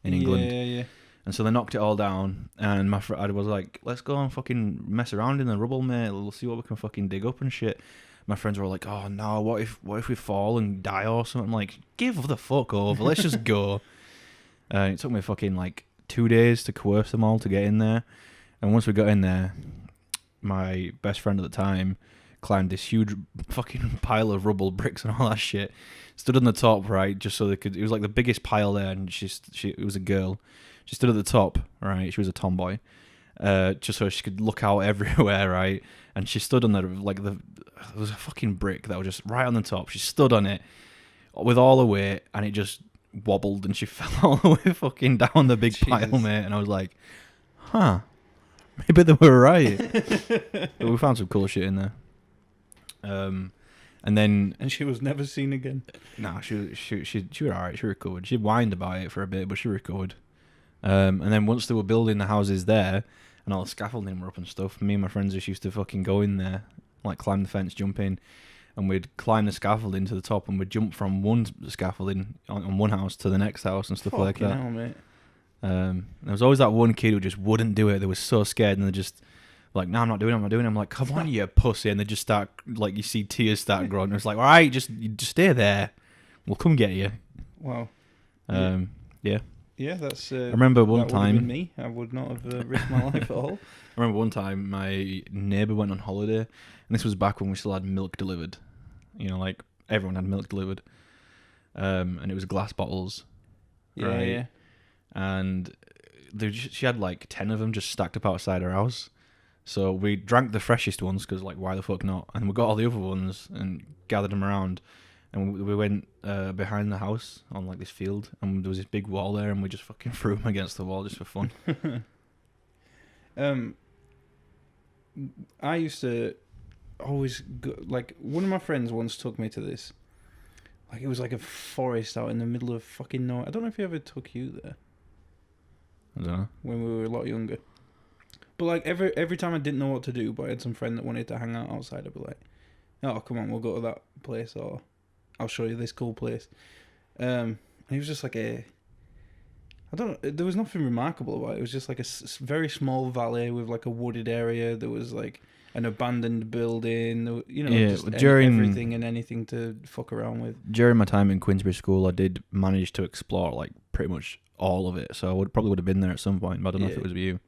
In England. Yeah. And so they knocked it all down, and I was like, let's go and fucking mess around in the rubble, mate. We'll see what we can fucking dig up and shit. My friends were like, oh no, what if we fall and die or something? I'm like, give the fuck over, let's just go. It took me fucking like 2 days to coerce them all to get in there. And once we got in there, my best friend at the time climbed this huge fucking pile of rubble, bricks and all that shit. Stood on the top, right, just so they could... It was like the biggest pile there, and it was a girl. She stood at the top, right, she was a tomboy, just so she could look out everywhere, right? And she stood on there was a fucking brick that was just right on the top. She stood on it with all the weight, and it just wobbled, and she fell all the way fucking down the big pile, mate. And I was like, huh, maybe they were right. But we found some cool shit in there. And she was never seen again. Nah, she was alright. She recovered. She whined about it for a bit, but she recovered. And then once they were building the houses there and all the scaffolding were up and stuff, me and my friends just used to fucking go in there, like climb the fence, jump in, and we'd climb the scaffolding to the top, and we'd jump from one scaffolding on one house to the next house and stuff like that. Hell, mate. There was always that one kid who just wouldn't do it. They were so scared, and they just like, no, I'm not doing it. I'm like, come on, you pussy. And they just start, like, you see tears start growing. It's like, all right, just stay there. We'll come get you. Wow. Yeah. Yeah, that's... I remember one that time... Would have been me. I would not have risked my life at all. I remember one time my neighbour went on holiday, and this was back when we still had milk delivered. You know, like, everyone had milk delivered. And it was glass bottles. Yeah, right? yeah. And she had, like, 10 of them just stacked up outside her house. So we drank the freshest ones, because, like, why the fuck not? And we got all the other ones and gathered them around. And we went behind the house on, like, this field, and there was this big wall there, and we just fucking threw them against the wall just for fun. I used to always go, like, one of my friends once took me to this. Like, it was like a forest out in the middle of fucking nowhere. I don't know if he ever took you there. I don't know. When we were a lot younger. But, like, every time I didn't know what to do, but I had some friend that wanted to hang out outside, I'd be like, oh, come on, we'll go to that place, or I'll show you this cool place. And he was just like there was nothing remarkable about it. It was just like a very small valley with, like, a wooded area. There was, like, an abandoned building, you know, just everything and anything to fuck around with. During my time in Queensbury School, I did manage to explore, like, pretty much all of it. So I probably would have been there at some point, but I don't know if it was with you.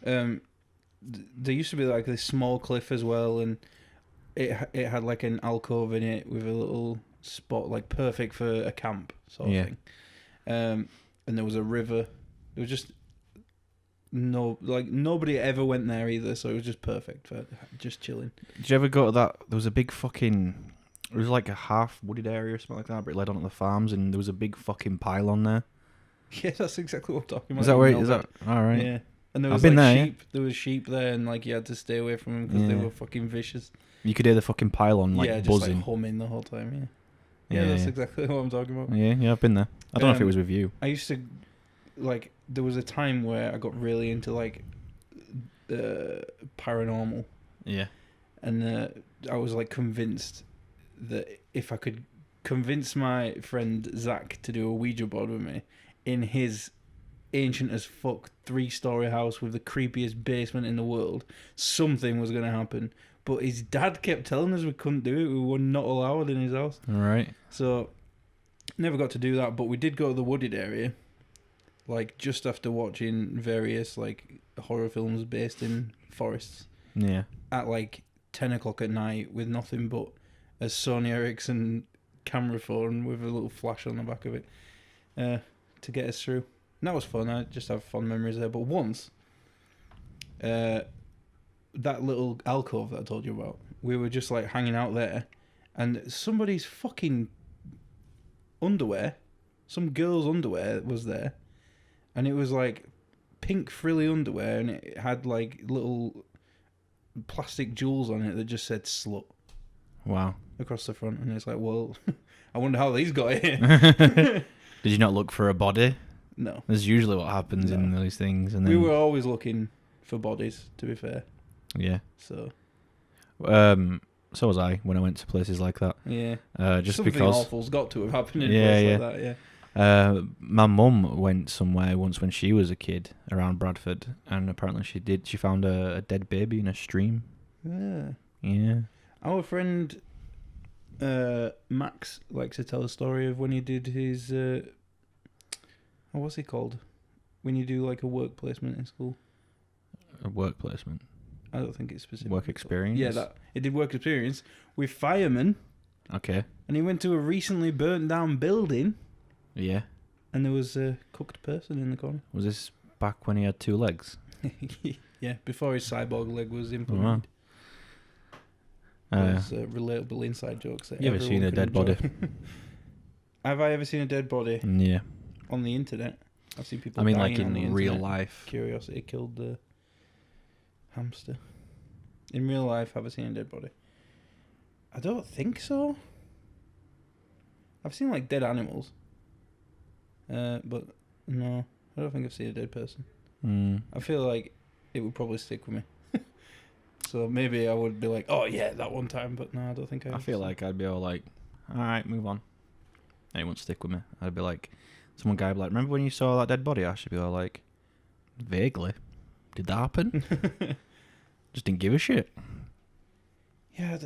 There used to be, like, this small cliff as well, and it had, like, an alcove in it with a little spot, like, perfect for a camp sort of thing. And there was a river. There was just nobody ever went there either, so it was just perfect for just chilling. Did you ever go to that? There was a big fucking... It was like a half wooded area or something like that, but it led on to the farms, and there was a big fucking pylon there. Yeah, that's exactly what I'm talking about. Is that where? Is that all right? Yeah. And there was sheep. Yeah. There was sheep there, and, like, you had to stay away from them because they were fucking vicious. You could hear the fucking pylon, like, buzzing. Just, like, humming the whole time. Yeah, that's exactly what I'm talking about. Yeah, I've been there. I don't know if it was with you. I used to, like, there was a time where I got really into, like, paranormal. Yeah. And I was, like, convinced that if I could convince my friend Zach to do a Ouija board with me in his ancient as fuck 3-story house with the creepiest basement in the world, something was going to happen. But his dad kept telling us we couldn't do it. We were not allowed in his house. All right. So never got to do that, but we did go to the wooded area, like just after watching various like horror films based in forests. Yeah. At like 10 o'clock at night with nothing but a Sony Ericsson camera phone with a little flash on the back of it to get us through. And that was fun. I just have fond memories there. But once, that little alcove that I told you about, we were just like hanging out there, and somebody's fucking underwear, some girl's underwear was there, and it was like pink frilly underwear, and it had like little plastic jewels on it that just said slut. Wow. Across the front, and it's like, well, I wonder how these got here. Did you not look for a body? No. That's usually what happens in these things. And then... We were always looking for bodies, to be fair. Yeah. So was I when I went to places like that. Yeah. Just something because awful's got to have happened in a place like that, yeah. My mum went somewhere once when she was a kid around Bradford, and apparently she found a dead baby in a stream. Yeah. Yeah. Our friend Max likes to tell a story of when he did his what's he called? When you do like a work placement in school. A work placement? I don't think it's specific. Work experience? Yeah, it did work experience with firemen. Okay. And he went to a recently burnt down building. Yeah. And there was a cooked person in the corner. Was this back when he had 2 legs? Yeah, before his cyborg leg was implemented. Those relatable inside jokes. That you ever seen a dead body? Have I ever seen a dead body? Yeah. On the internet? I've seen people. I mean, dying like on the in real internet. life. Curiosity killed the hamster. In real life, have I seen a dead body? I don't think so. I've seen like dead animals. But no, I don't think I've seen a dead person. I feel like it would probably stick with me. So maybe I would be like, oh yeah, that one time, but no, I don't think I feel like I'd be all like, alright, move on. And it won't stick with me. I'd be like, someone guy would be like, remember when you saw that dead body? I should be all like, vaguely. Did that happen? Just didn't give a shit. Yeah,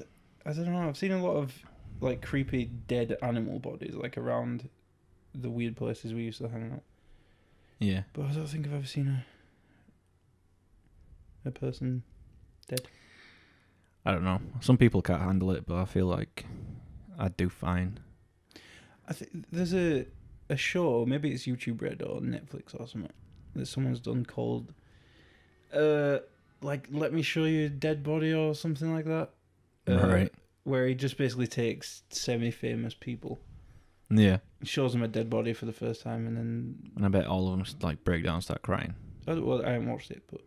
I don't know. I've seen a lot of like creepy dead animal bodies like around the weird places we used to hang out. Yeah. But I don't think I've ever seen a person dead. I don't know. Some people can't handle it, but I feel like I'd do fine. I think there's a show, maybe it's YouTube Red or Netflix or something, that someone's done called like Let Me Show You a Dead Body or something like that. Right. Where he just basically takes semi-famous people. Yeah. Shows them a dead body for the first time, and I bet all of them like break down and start crying. Well, I haven't watched it, but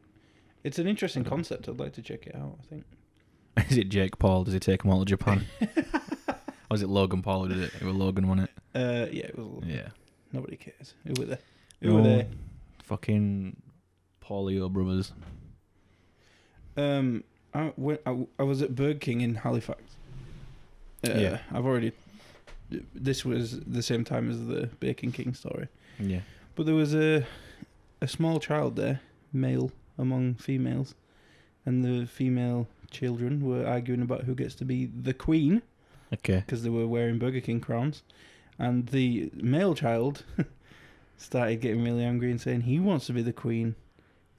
it's an interesting concept. I'd like to check it out, I think. Is it Jake Paul? Does he take them all to Japan? Or was it Logan Paul who did it? It was Logan, wasn't it? Yeah, it was Logan. Yeah. Nobody cares. Who were they? Who were they? Fucking Paulio brothers. I was at Burger King in Halifax. Yeah. This was the same time as the Bacon King story. Yeah. But there was a small child there, male among females, and the female children were arguing about who gets to be the queen. Okay. Because they were wearing Burger King crowns. And the male child started getting really angry and saying he wants to be the queen.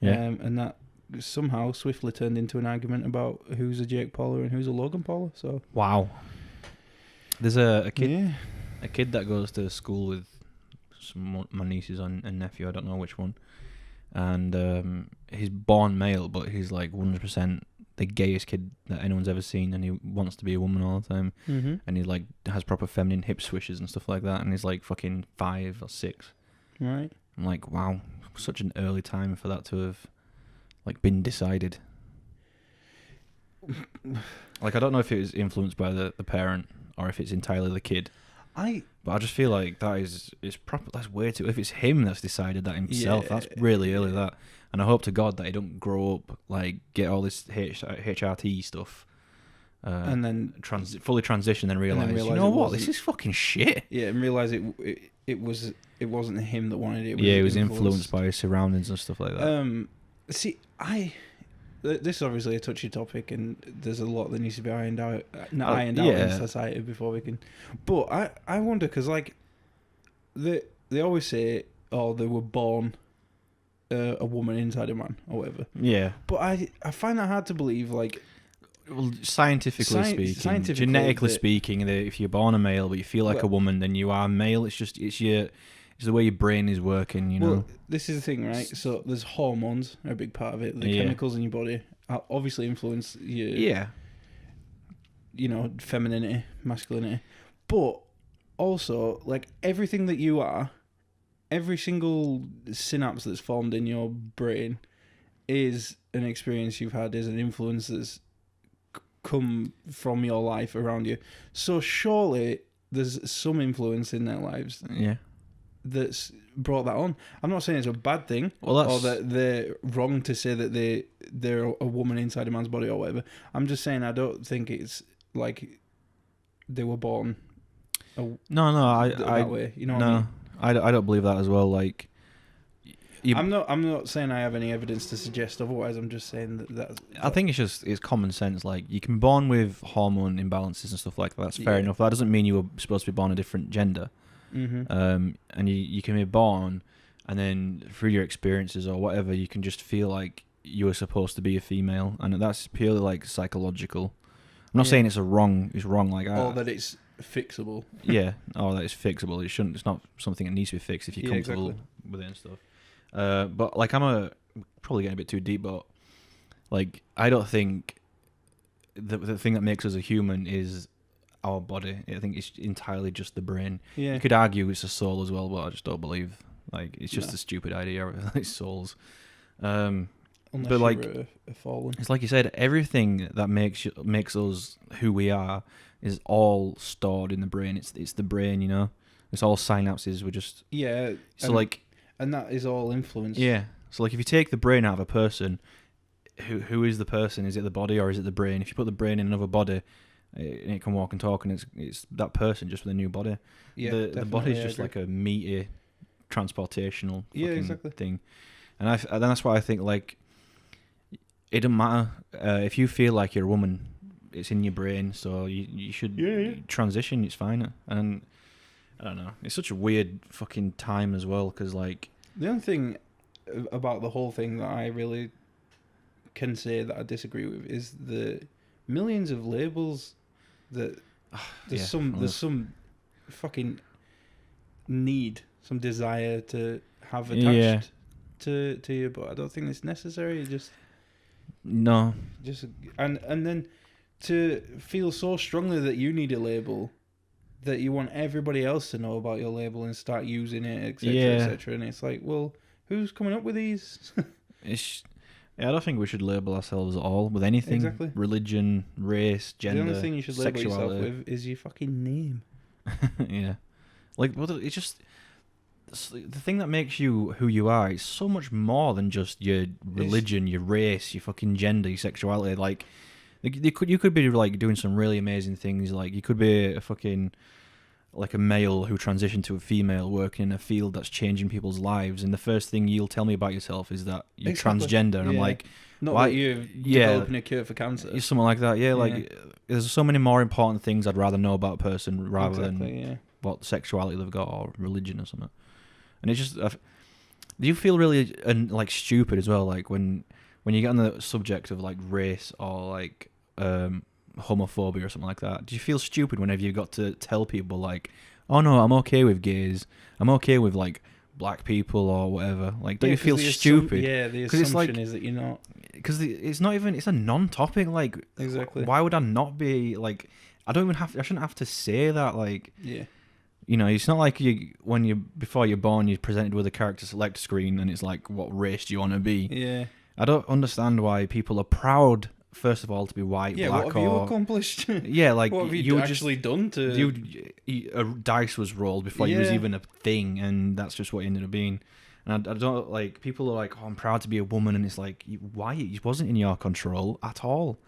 Yeah. And that somehow swiftly turned into an argument about who's a Jake Pauler and who's a Logan Pauler. So wow. There's a kid, yeah. a kid that goes to school with my nieces and nephew. I don't know which one. And he's born male, but he's like 100% the gayest kid that anyone's ever seen, and he wants to be a woman all the time. Mm-hmm. And he like has proper feminine hip swishes and stuff like that. And he's like fucking 5 or 6. Right. I'm like, wow, such an early time for that to have like been decided. Like, I don't know if it was influenced by the parent or if it's entirely the kid. But I just feel like it's proper. That's way too. If it's him that's decided that himself, that's really early. That, and I hope to God that he don't grow up like get all this HRT stuff, and then fully transition, then realize you know what, this is fucking shit. Yeah, and realize it wasn't him that wanted it. It was influenced by his surroundings and stuff like that. See, this is obviously a touchy topic, and there's a lot that needs to be ironed out in society before we can. But I wonder, because like they always say, oh, they were born a woman inside a man or whatever. Yeah. But I find that hard to believe. Like, well, scientifically speaking, genetically speaking, if you're born a male but you feel like a woman, then you are male. It's the way your brain is working, you know. Well, this is the thing, right? So there's hormones are a big part of it. The chemicals in your body obviously influence your femininity, masculinity, but also like everything that you are, every single synapse that's formed in your brain is an experience you've had, is an influence that's come from your life around you. So surely there's some influence in their lives that's brought that on. I'm not saying it's a bad thing, or that they're wrong to say that they're a woman inside a man's body or whatever. I'm just saying I don't think it's like they were born that way. You know what I mean? I don't believe that as well. Like, I'm not saying I have any evidence to suggest otherwise. I'm just saying that I think it's common sense. Like, you can be born with hormone imbalances and stuff like that. That's fair enough. That doesn't mean you were supposed to be born a different gender. Mm-hmm. And you can be born, and then through your experiences or whatever, you can just feel like you were supposed to be a female, and that's purely like psychological. I'm not saying it's wrong. Like, or that it's fixable. Yeah, or that it's fixable. It shouldn't. It's not something that needs to be fixed if you're comfortable with it and stuff. But like, probably getting a bit too deep, but like, I don't think the thing that makes us a human is our body. I think it's entirely just the brain. Yeah. You could argue it's a soul as well, but I just don't believe. Like, it's just a stupid idea. It's souls. Unless but like, you're a fallen. It's like you said, everything that makes us who we are is all stored in the brain. It's the brain, you know. It's all synapses. We're just and that is all influence. Yeah. So like, if you take the brain out of a person, who is the person? Is it the body or is it the brain? If you put the brain in another body, and it can walk and talk, and it's that person just with a new body. Yeah, the body's just like a meaty transportational thing. And then that's why I think, like, it doesn't matter if you feel like you're a woman, it's in your brain, so you should transition. It's fine. And I don't know, it's such a weird fucking time as well, because like, the only thing about the whole thing that I really can say that I disagree with is the millions of labels that there's some fucking need, some desire to have attached to you, but I don't think it's necessary. And then to feel so strongly that you need a label, that you want everybody else to know about your label and start using it, etc., etc. And it's like, well, who's coming up with these? I don't think we should label ourselves at all with anything. Exactly. Religion, race, gender, the only thing you should label yourself with is your fucking name. Yeah. Like, well, it's just the thing that makes you who you are is so much more than just your religion, your race, your fucking gender, your sexuality. Like, you could be like doing some really amazing things. Like, you could be a fucking like a male who transitioned to a female, working in a field that's changing people's lives, and the first thing you'll tell me about yourself is that you're transgender, and I'm like, not why, that you're developing a cure for cancer, something like that. Like, there's so many more important things I'd rather know about a person rather than what sexuality they've got or religion or something. And it's just, do you feel really like stupid as well, like when you get on the subject of like race or like homophobia or something like that? Do you feel stupid whenever you got to tell people like, oh no, I'm okay with gays, I'm okay with like black people or whatever? Like, don't you feel stupid? The assumption is that you're not, because it's not even, it's a non-topic. Like, exactly, why would I not be like, I shouldn't have to say that. Like, you know, it's not like before you're born, you're presented with a character select screen and it's like, what race do you want to be? Yeah. I don't understand why people are proud, first of all, to be white, black, what have you accomplished? Like, what have you actually done to... a dice was rolled before you was even a thing, and that's just what it ended up being. And I don't, like, people are like, oh, I'm proud to be a woman, and it's like, why? It wasn't in your control at all.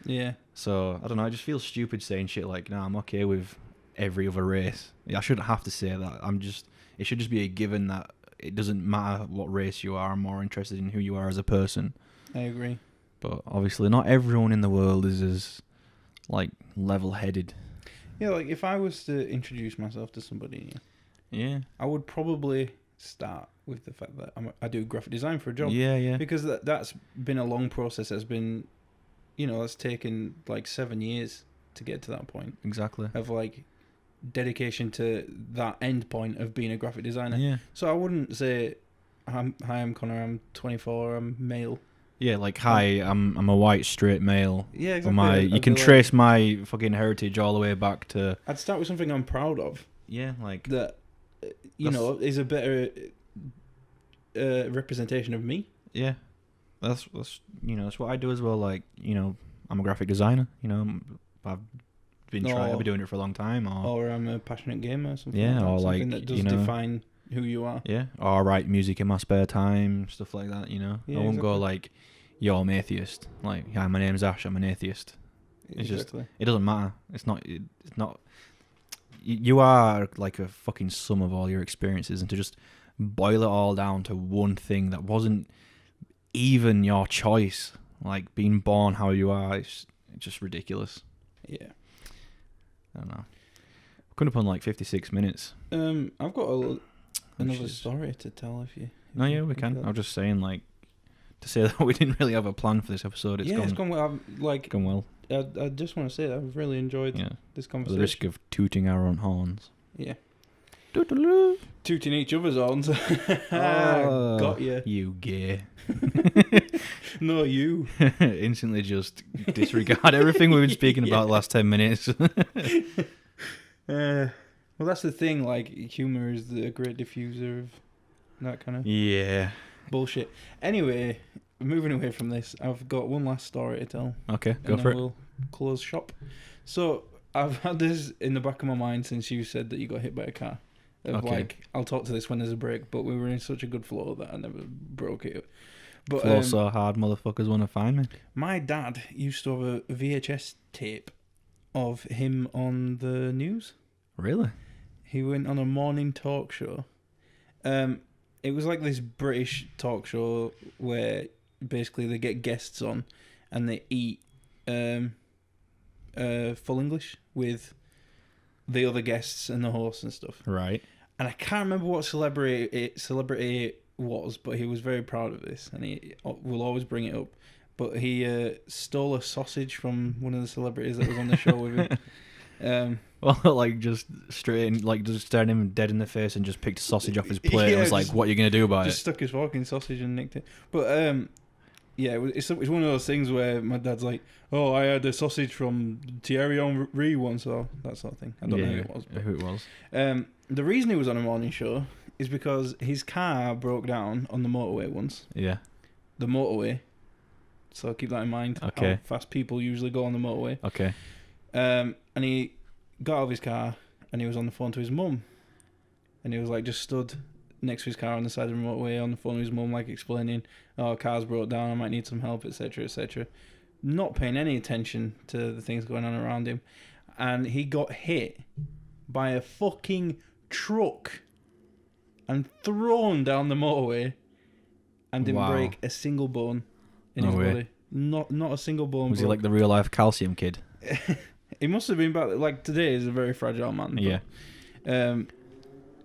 Yeah. So, I don't know, I just feel stupid saying shit like, nah, I'm okay with every other race. I shouldn't have to say that. It should just be a given that it doesn't matter what race you are. I'm more interested in who you are as a person. I agree. But obviously not everyone in the world is as like level-headed. Yeah, like if I was to introduce myself to somebody Yeah. I would probably start with the fact that I do graphic design for a job. Yeah, yeah. Because that's been a long process. That's been, that's taken like 7 years to get to that point. Exactly. Of like dedication to that end point of being a graphic designer. Yeah. So I wouldn't say, "Hi, I'm Connor. I'm 24. I'm male." Yeah, like, hi, I'm a white straight male. Yeah, exactly. You can trace my fucking heritage all the way back to. I'd start with something I'm proud of. Yeah, like that. Is a better representation of me. Yeah, that's that's what I do as well. Like, I'm a graphic designer. I've been I've been doing it for a long time. Or I'm a passionate gamer. Or something or something that does define who you are. Yeah, or I write music in my spare time, stuff like that. Yeah, I won't go like, yo, I'm atheist. Like, hi, my name's Ash. I'm an atheist. It's just, it doesn't matter. It's not. You are like a fucking sum of all your experiences, and to just boil it all down to one thing that wasn't even your choice, like being born how you are, it's just ridiculous. Yeah. I don't know. Coming up on like 56 minutes. I've got another story to tell if you. No, yeah, we can. I was just saying, like, to say that we didn't really have a plan for this episode. It's gone well. Gone well. I just want to say that I've really enjoyed this conversation. At the risk of tooting our own horns. Yeah. Toot-a-loo. Tooting each other's horns. Got you. You gay. No, you. Instantly just disregard everything we've been speaking about the last 10 minutes. Well, that's the thing. Like, humor is the great diffuser of that kind of bullshit. Anyway, moving away from this, I've got one last story to tell. Okay, go for it. We'll close shop. So I've had this in the back of my mind since you said that you got hit by a car. Like, I'll talk to this when there's a break, but we were in such a good flow that I never broke it. But flow so hard, motherfuckers want to find me. My dad used to have a VHS tape of him on the news. Really? He went on a morning talk show. It was like this British talk show where basically they get guests on and they eat full English with the other guests and the hosts and stuff. Right. And I can't remember what celebrity it was, but he was very proud of this, and he will always bring it up. But he stole a sausage from one of the celebrities that was on the show with him. Well, like, just straight in, like, just staring him dead in the face and just picked a sausage off his plate and was like, what are you going to do about it? Just stuck his fork in sausage and nicked it. But, it's one of those things where my dad's like, oh, I had a sausage from Thierry Henry once, or that sort of thing. I don't know who it was. The reason he was on a morning show is because his car broke down on the motorway once. Yeah. The motorway. So keep that in mind. Okay. How fast people usually go on the motorway. Okay. And he got out of his car and he was on the phone to his mum. And he was like just stood next to his car on the side of the motorway on the phone with his mum, like explaining, oh, car's broke down, I might need some help, etc., etc. Not paying any attention to the things going on around him. And he got hit by a fucking truck and thrown down the motorway and didn't break a single bone in his body. Not a single bone. Was he like the real life calcium kid? He must have been about, like, today is a very fragile man. But, yeah.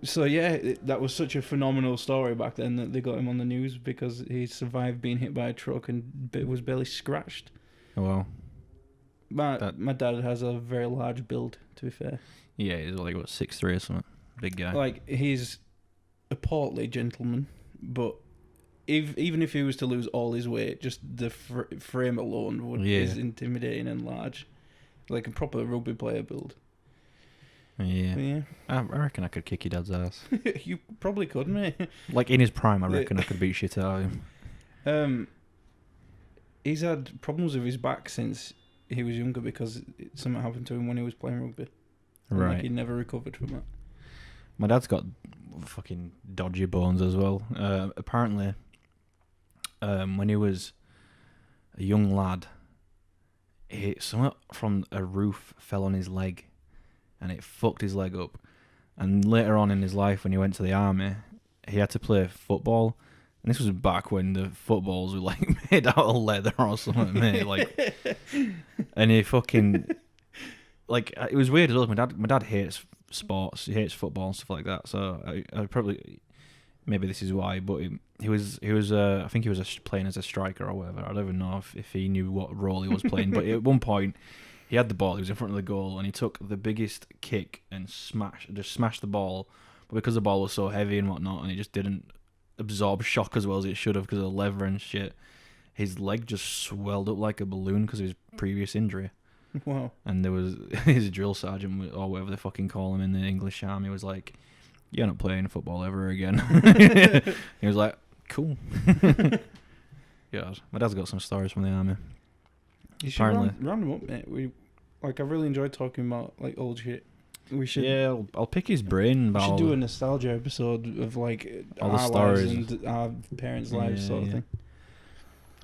So yeah, that was such a phenomenal story back then that they got him on the news because he survived being hit by a truck and was barely scratched. Oh wow. My dad has a very large build, to be fair. Yeah, he's like, what, 6'3" or something? Big guy. Like, he's a portly gentleman, but even if he was to lose all his weight, just the frame alone is intimidating and large. Like a proper rugby player build. Yeah. I reckon I could kick your dad's ass. You probably could, mate. Like, in his prime, I reckon I could beat shit out of him. He's had problems with his back since he was younger because something happened to him when he was playing rugby. Right. Like, he never recovered from that. My dad's got fucking dodgy bones as well. Apparently, when he was a young lad, something from a roof fell on his leg and it fucked his leg up. And later on in his life, when he went to the army, he had to play football. And this was back when the footballs were like made out of leather or something, mate. Like, and he fucking, like, it was weird as well. My dad hates sports. He hates football and stuff like that. So I probably, maybe this is why. But he was I think he was playing as a striker or whatever. I don't even know if he knew what role he was playing. But at one point, he had the ball. He was in front of the goal, and he took the biggest kick and smashed the ball. But because the ball was so heavy and whatnot, and it just didn't absorb shock as well as it should have because of the leather and shit, his leg just swelled up like a balloon because of his previous injury. Wow. And there was his drill sergeant, or whatever they fucking call him in the English army, was like, "You're not playing football ever again." He was like, "Cool." Yeah, my dad's got some stories from the army. You should round them up, mate. I've really enjoyed talking about like old shit. We should. Yeah, I'll pick his brain about. We should do a nostalgia episode of like all our the stories lives and our parents' lives, sort of thing.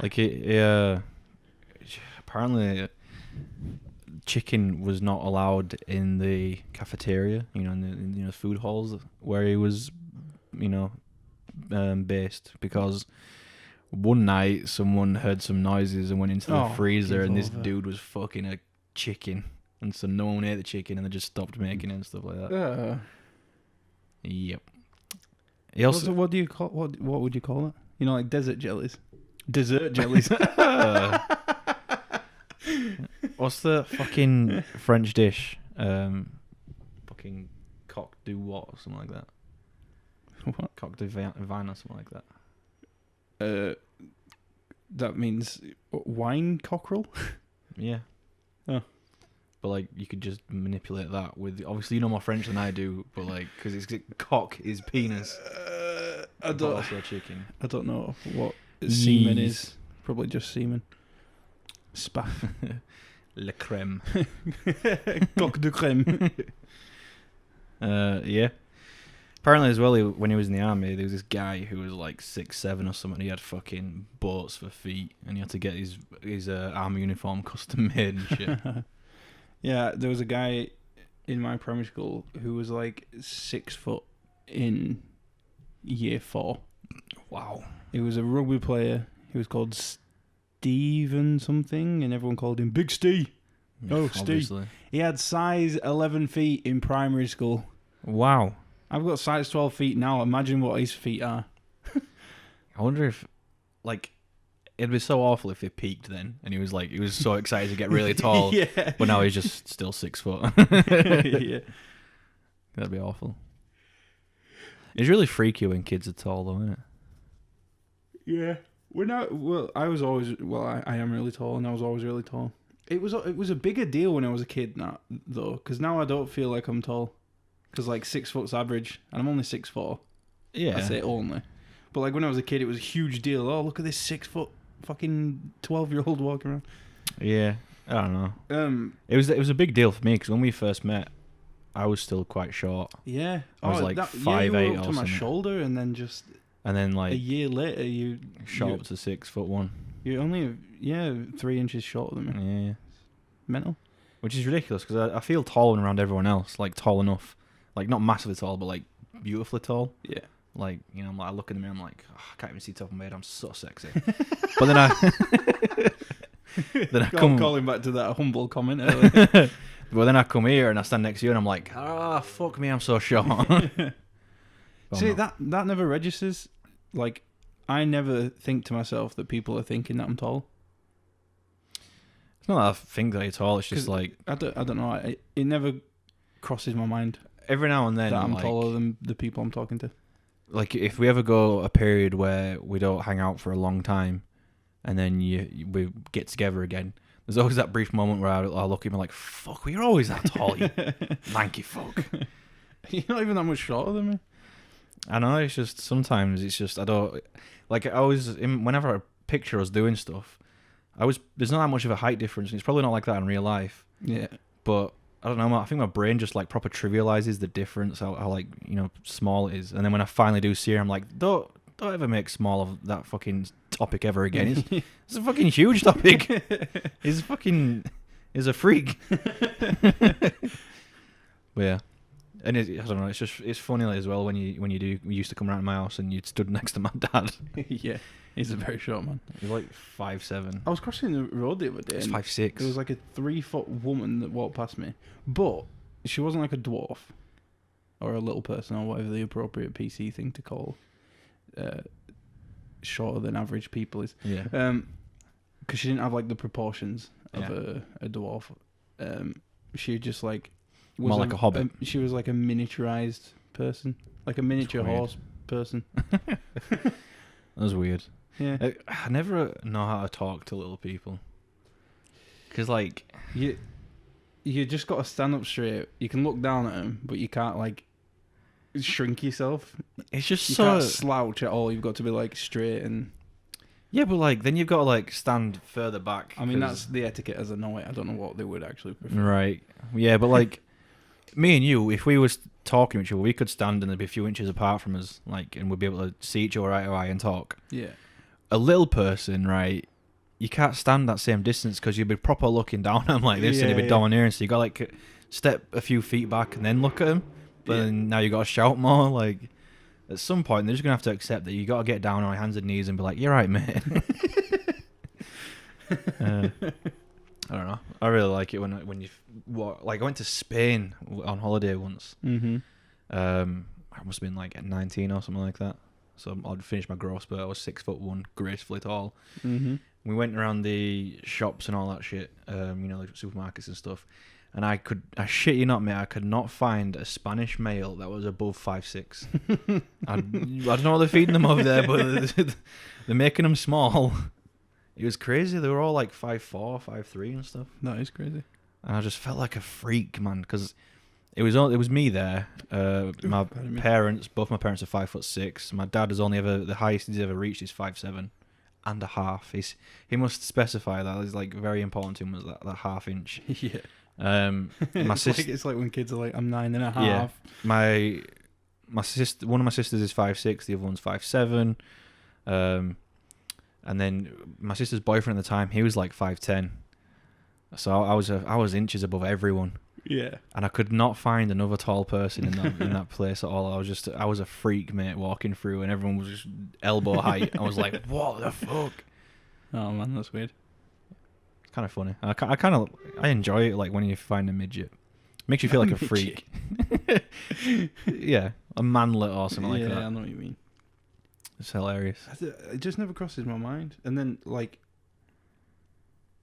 Like apparently, chicken was not allowed in the cafeteria. In the food halls where he was, based, because one night someone heard some noises and went into the freezer, and this dude was fucking a chicken. And so no one ate the chicken, and they just stopped making it and stuff like that. Yep. He also, what do you call what would you call it? Like desert jellies. Dessert jellies. What's the fucking French dish? Fucking coq du what or something like that. What? Coq du vin or something like that. That means wine cockerel. Yeah. Oh. But like you could just manipulate that with, obviously you know more French than I do, but like because it's cock is penis. Also chicken. I don't know what semen is. Probably just semen. Spaff. Le crème. Coq de crème. Yeah. Apparently as well, when he was in the army, there was this guy who was like 6'7" or something. He had fucking boats for feet, and he had to get his army uniform custom made and shit. Yeah, there was a guy in my primary school who was like 6 foot in year 4. Wow. He was a rugby player. He was called Steven something, and everyone called him Big Steve. Oh, Steve. He had size 11 feet in primary school. Wow. I've got size 12 feet now. Imagine what his feet are. I wonder if, like, it'd be so awful if he peaked then, and he was so excited to get really tall, yeah. But now he's just still 6 foot. Yeah. That'd be awful. It's really freaky when kids are tall, though, isn't it? Yeah. I was always, I am really tall, and I was always really tall. It was a bigger deal when I was a kid, though, because now I don't feel like I'm tall. Because like 6 foot's average, and I'm only 6'4". Yeah. I say only. But like when I was a kid, it was a huge deal. Oh, look at this 6 foot fucking 12-year-old walking around. Yeah, I don't know. It was a big deal for me because when we first met, I was still quite short. Yeah, I was like 5'8" or something. To my shoulder, and then like a year later, you shot up to 6'1". You're only 3 inches shorter than me. Yeah, mental. Which is ridiculous because I feel tall around everyone else, like tall enough. Like, not massively tall, but, like, beautifully tall. Yeah. Like, I look in the mirror, I'm like, I can't even see top of my head, I'm so sexy. But then I calling back to that humble comment earlier. But then I come here and I stand next to you and I'm like, fuck me, I'm so short. See, that never registers. Like, I never think to myself that people are thinking that I'm tall. It's not that I think that you're tall, it's just like... I don't know, it never crosses my mind. Every now and then, that I'm taller than the people I'm talking to. Like, if we ever go a period where we don't hang out for a long time, and then we get together again, there's always that brief moment where I look at him like, fuck, you're always that tall, you lanky fuck. You're not even that much shorter than me. I know, it's just, sometimes it's just, I don't, like, I always, whenever I picture us doing stuff, there's not that much of a height difference, it's probably not like that in real life. Yeah. But I don't know. I think my brain just like proper trivializes the difference, how like small it is. And then when I finally do see her, I'm like, don't ever make small of that fucking topic ever again. It's a fucking huge topic. He's a freak. But yeah, and I don't know. It's funny as well when you used to come around to my house and you stood next to my dad. Yeah. He's a very short man. He's like 5'7". I was crossing the road the other day. He's 5'6". There was like a 3 foot woman that walked past me, but she wasn't like a dwarf. or a little person, or whatever the appropriate PC thing to call shorter than average people is. Yeah. Because she didn't have like the proportions of a dwarf. She just like was more like a hobbit. She was like a miniaturized person, like a miniature horse person. That was weird. Yeah, I never know how to talk to little people. Because like you just got to stand up straight. You can look down at them, but you can't like shrink yourself. It's just you so can't slouch at all. You've got to be like straight and. Yeah, but like then you've got to like stand further back. I mean, that's the etiquette as I know it. I don't know what they would actually prefer. Right. Yeah, but like me and you, if we was talking to each other, we could stand and there'd be a few inches apart from us, like, and we'd be able to see each other eye to eye and talk. Yeah. A little person, right? You can't stand that same distance because you'd be proper looking down at them like this, and you'd be domineering. So you got to like step a few feet back and then look at them. But then now you got to shout more. Like at some point, they're just gonna have to accept that you got to get down on your hands and knees and be like, "You're right, mate." I don't know. I really like it when you like I went to Spain on holiday once. Mm-hmm. I must have been like at 19 or something like that. So I'd finished my growth spurt. I was 6'1", gracefully tall. Mm-hmm. We went around the shops and all that shit, like supermarkets and stuff. And I shit you not, mate, I could not find a Spanish male that was above 5'6". I don't know what they're feeding them over there, but they're making them small. It was crazy. They were all like 5'4", 5'3", and stuff. That is crazy. And I just felt like a freak, man, because it was me there. My parents, both my parents are 5'6". My dad has only ever, the highest he's ever reached is 5'7" and a half. He must specify that. It's like very important to him, was that half inch. Yeah. My sister. It's like when kids are like, I'm 9.5. Yeah. My sister. One of my sisters is 5'6". The other one's 5'7". And then my sister's boyfriend at the time, he was like 5'10". So I was inches above everyone. Yeah. And I could not find another tall person in that place at all. I was a freak, mate, walking through, and everyone was just elbow height. I was like, what the fuck? Oh man, that's weird. It's kind of funny. I enjoy it, like when you find a midget. Makes you feel like a freak. Yeah, a manlet or something like that. Yeah, I know what you mean. It's hilarious. It just never crosses my mind. And then, like,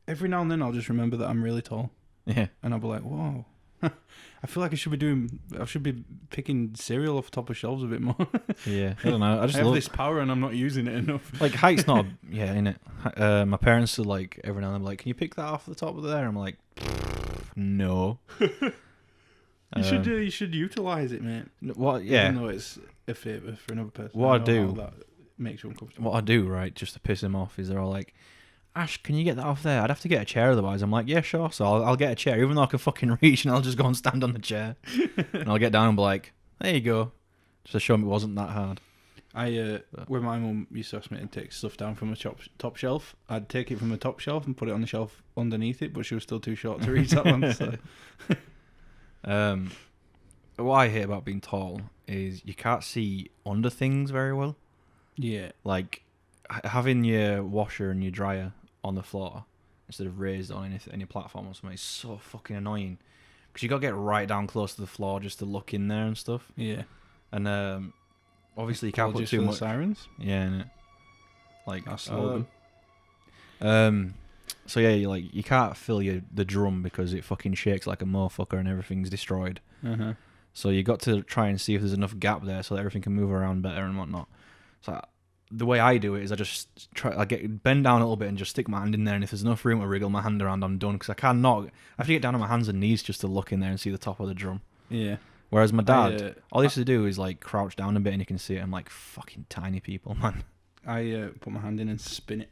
every now and then I'll just remember that I'm really tall. Yeah. And I'll be like, whoa. I feel like I should be picking cereal off the top of shelves a bit more. Yeah, I don't know. I have this power and I'm not using it enough. Like, height's not, innit? My parents are like, every now and then, like, can you pick that off the top of there? I'm like, no. You should utilize it, mate. What? Yeah. Even though it's a favour for another person. What I do, that makes you uncomfortable. What I do, right, just to piss them off, is they're all like, Ash, can you get that off there? I'd have to get a chair otherwise. I'm like, yeah, sure. So I'll get a chair, even though I can fucking reach, and I'll just go and stand on the chair. And I'll get down and be like, there you go. Just to show them it wasn't that hard. When my mum used to ask me to take stuff down from a top shelf, I'd take it from the top shelf and put it on the shelf underneath it, but she was still too short to reach that one. So. What I hate about being tall is you can't see under things very well. Yeah. Like, having your washer and your dryer on the floor instead of raised on any platform or something is so fucking annoying. Because you got to get right down close to the floor just to look in there and stuff. Yeah. And obviously you can't put too much... sirens? Yeah, innit? Like, I slow them. So yeah, you can't fill the drum because it fucking shakes like a motherfucker and everything's destroyed. Uh-huh. So you got to try and see if there's enough gap there so that everything can move around better and whatnot. So the way I do it is I just bend down a little bit and just stick my hand in there, and if there's enough room to wriggle my hand around, I'm done, because I have to get down on my hands and knees just to look in there and see the top of the drum. Yeah. Whereas my dad, all he has to do is like crouch down a bit and you can see it. I'm like, fucking tiny people, man. I put my hand in and spin it.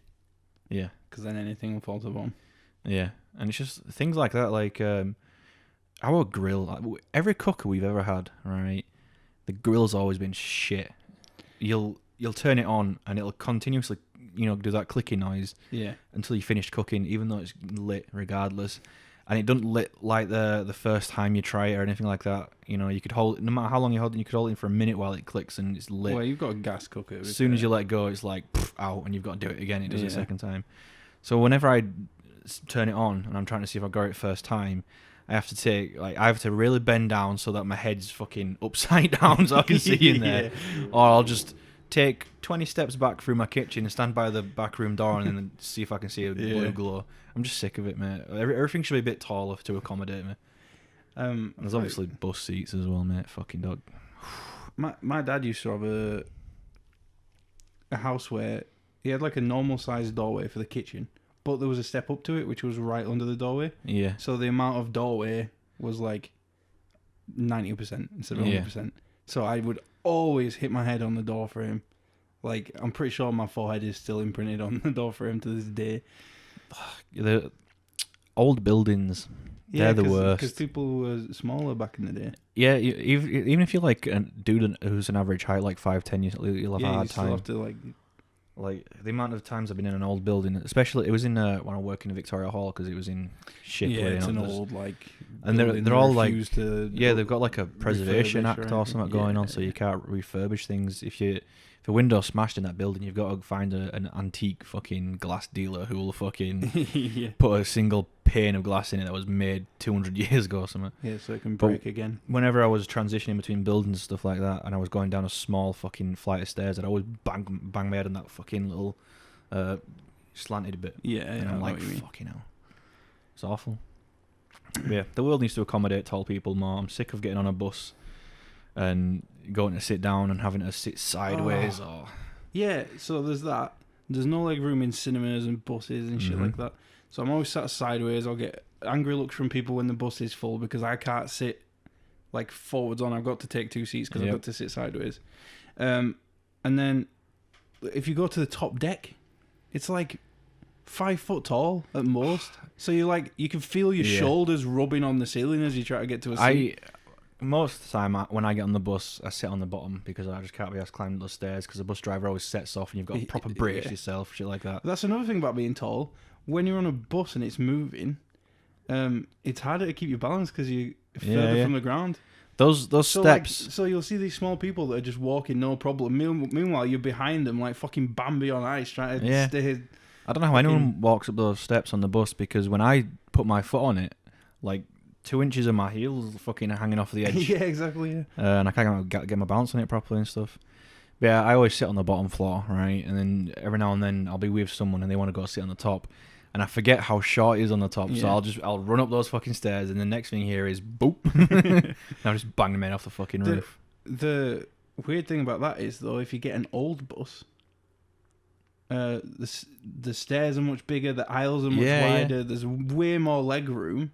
Yeah. Because then anything will fall to the bottom. Yeah. And it's just things like that, like our grill, every cooker we've ever had, right, the grill's always been shit. You'll turn it on and it'll continuously, do that clicking noise. Yeah. Until you finish cooking, even though it's lit regardless. And it doesn't lit like the first time you try it or anything like that. You could hold, no matter how long you hold it, you could hold it for a minute while it clicks and it's lit. Well, you've got a gas cooker. As soon as you let go, it's like out, and you've got to do it again. It does it a second time. So whenever I turn it on and I'm trying to see if I got it first time, I have to really bend down so that my head's fucking upside down so I can see in there. Yeah. Or I'll just take 20 steps back through my kitchen and stand by the back room door and then see if I can see a blue glow. I'm just sick of it, mate. Everything should be a bit taller to accommodate me. And there's obviously bus seats as well, mate. Fucking dog. My dad used to have a house where he had like a normal sized doorway for the kitchen, but there was a step up to it which was right under the doorway. Yeah. So the amount of doorway was like 90% instead of 100%. So I would always hit my head on the door for him. Like, I'm pretty sure my forehead is still imprinted on the door for him to this day. The old buildings, they're the worst. Because people were smaller back in the day. Yeah, even if you're like a dude who's an average height, like 5'10", you'll have a hard time. Have to like the amount of times I've been in an old building, especially it was in when I work in Victoria Hall because it was in Shipley. Yeah, it's an old and they're all like they've got like a preservation act or something going on, so you can't refurbish things. If a window's smashed in that building, you've got to find an antique fucking glass dealer who will fucking put a single pane of glass in it that was made 200 years ago or something. Yeah, so it can break again. Whenever I was transitioning between buildings and stuff like that, and I was going down a small fucking flight of stairs, I'd always bang my head on that fucking little slanted bit. Yeah, and I'm like, fucking hell. It's awful. Yeah, the world needs to accommodate tall people more. I'm sick of getting on a bus and going to sit down and having to sit sideways. Yeah, so there's that. There's no leg room in cinemas and buses and shit like that. So I'm always sat sideways. I'll get angry looks from people when the bus is full because I can't sit like forwards on. I've got to take 2 seats because I've got to sit sideways. And then if you go to the top deck, it's like 5 foot tall at most. So you can feel your shoulders rubbing on the ceiling as you try to get to a seat. Most of the time, when I get on the bus, I sit on the bottom because I just can't be asked to climb the stairs because the bus driver always sets off and you've got to proper brace yourself, shit like that. That's another thing about being tall. When you're on a bus and it's moving, it's harder to keep your balance because you're further from the ground. Those steps. So you'll see these small people that are just walking no problem. Meanwhile, you're behind them like fucking Bambi on ice trying to stay. I don't know how anyone walks up those steps on the bus because when I put my foot on it, like 2 inches of my heels fucking hanging off the edge. Yeah, exactly. Yeah. And I can't get my balance on it properly and stuff. But yeah, I always sit on the bottom floor, right? And then every now and then I'll be with someone and they want to go sit on the top. And I forget how short it is on the top. So I'll run up those fucking stairs and the next thing here is boop. And I'll just bang them in off the fucking roof. The weird thing about that is, though, if you get an old bus, the stairs are much bigger, the aisles are much wider, there's way more leg room.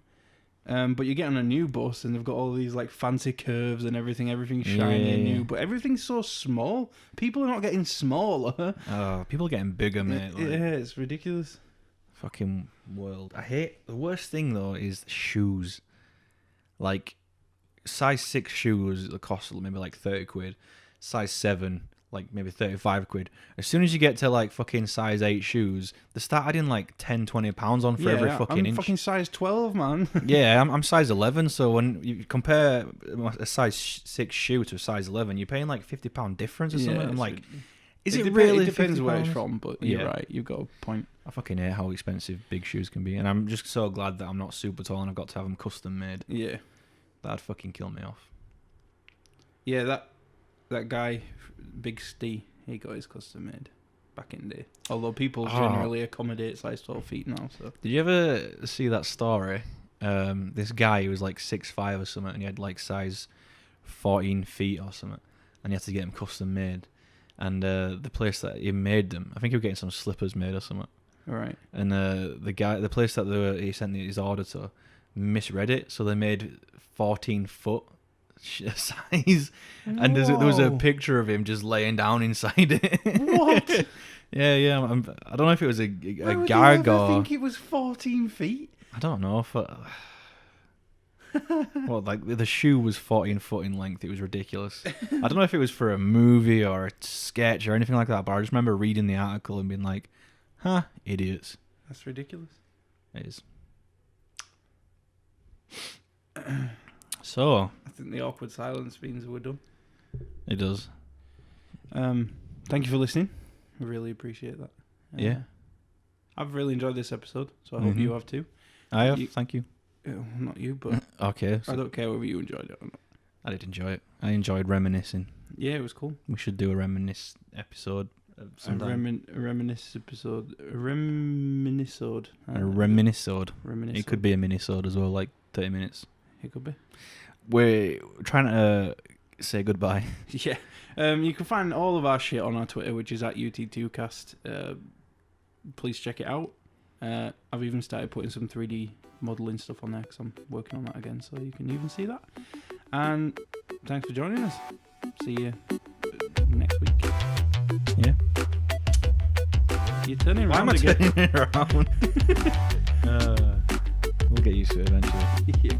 But you get on a new bus and they've got all these like fancy curves and everything's shiny and new, but everything's so small. People are not getting smaller. People are getting bigger, mate. It's ridiculous. Fucking world. The worst thing though is shoes. Like size 6 shoes that cost maybe like 30 quid. Size 7 like maybe 35 quid. As soon as you get to like fucking size 8 shoes, they start adding like £10-20 on for every fucking inch. I'm fucking size 12, man. Yeah, I'm size 11, so when you compare a size 6 shoe to a size 11, you're paying like £50 difference or something. I'm like, it really? It depends where it's £50? from, but you're right, you've got a point. I fucking hate how expensive big shoes can be, and I'm just so glad that I'm not super tall and I've got to have them custom made. Yeah. That'd fucking kill me off. Yeah, that guy, Big Steve, he got his custom made back in the day. Although people generally accommodate size 12 feet now. So did you ever see that story? This guy who was like 6'5" or something, and he had like size 14 feet or something, and he had to get them custom made. And the place that he made them, I think he was getting some slippers made or something. Right. And the place that he sent his order to misread it, so they made 14 foot size, and there was a picture of him just laying down inside it. What? Yeah. I don't know if it was a gag or. I think it was 14 feet. I don't know. Well, like the shoe was 14 foot in length. It was ridiculous. I don't know if it was for a movie or a sketch or anything like that, but I just remember reading the article and being like, "Huh, idiots." That's ridiculous. It is. So I think the awkward silence means we're done. It does. Thank you for listening. I really appreciate that. Yeah. I've really enjoyed this episode, so I hope you have too. I have. Thank you. Not you, but Okay. I don't care whether you enjoyed it or not. I did enjoy it. I enjoyed reminiscing. Yeah, it was cool. We should do a reminisce episode. A reminisce episode. A reminisode. A reminisode. Reminisode. It could be a minisode as well, like 30 minutes. It could be. We're trying to say goodbye. Yeah. You can find all of our shit on our Twitter, which is at UT2cast. Please check it out. I've even started putting some 3D modelling stuff on there because I'm working on that again, so you can even see that. And thanks for joining us. See you next week. Yeah. You're turning Why around am I again. turning around? We'll get used to it eventually. Yeah.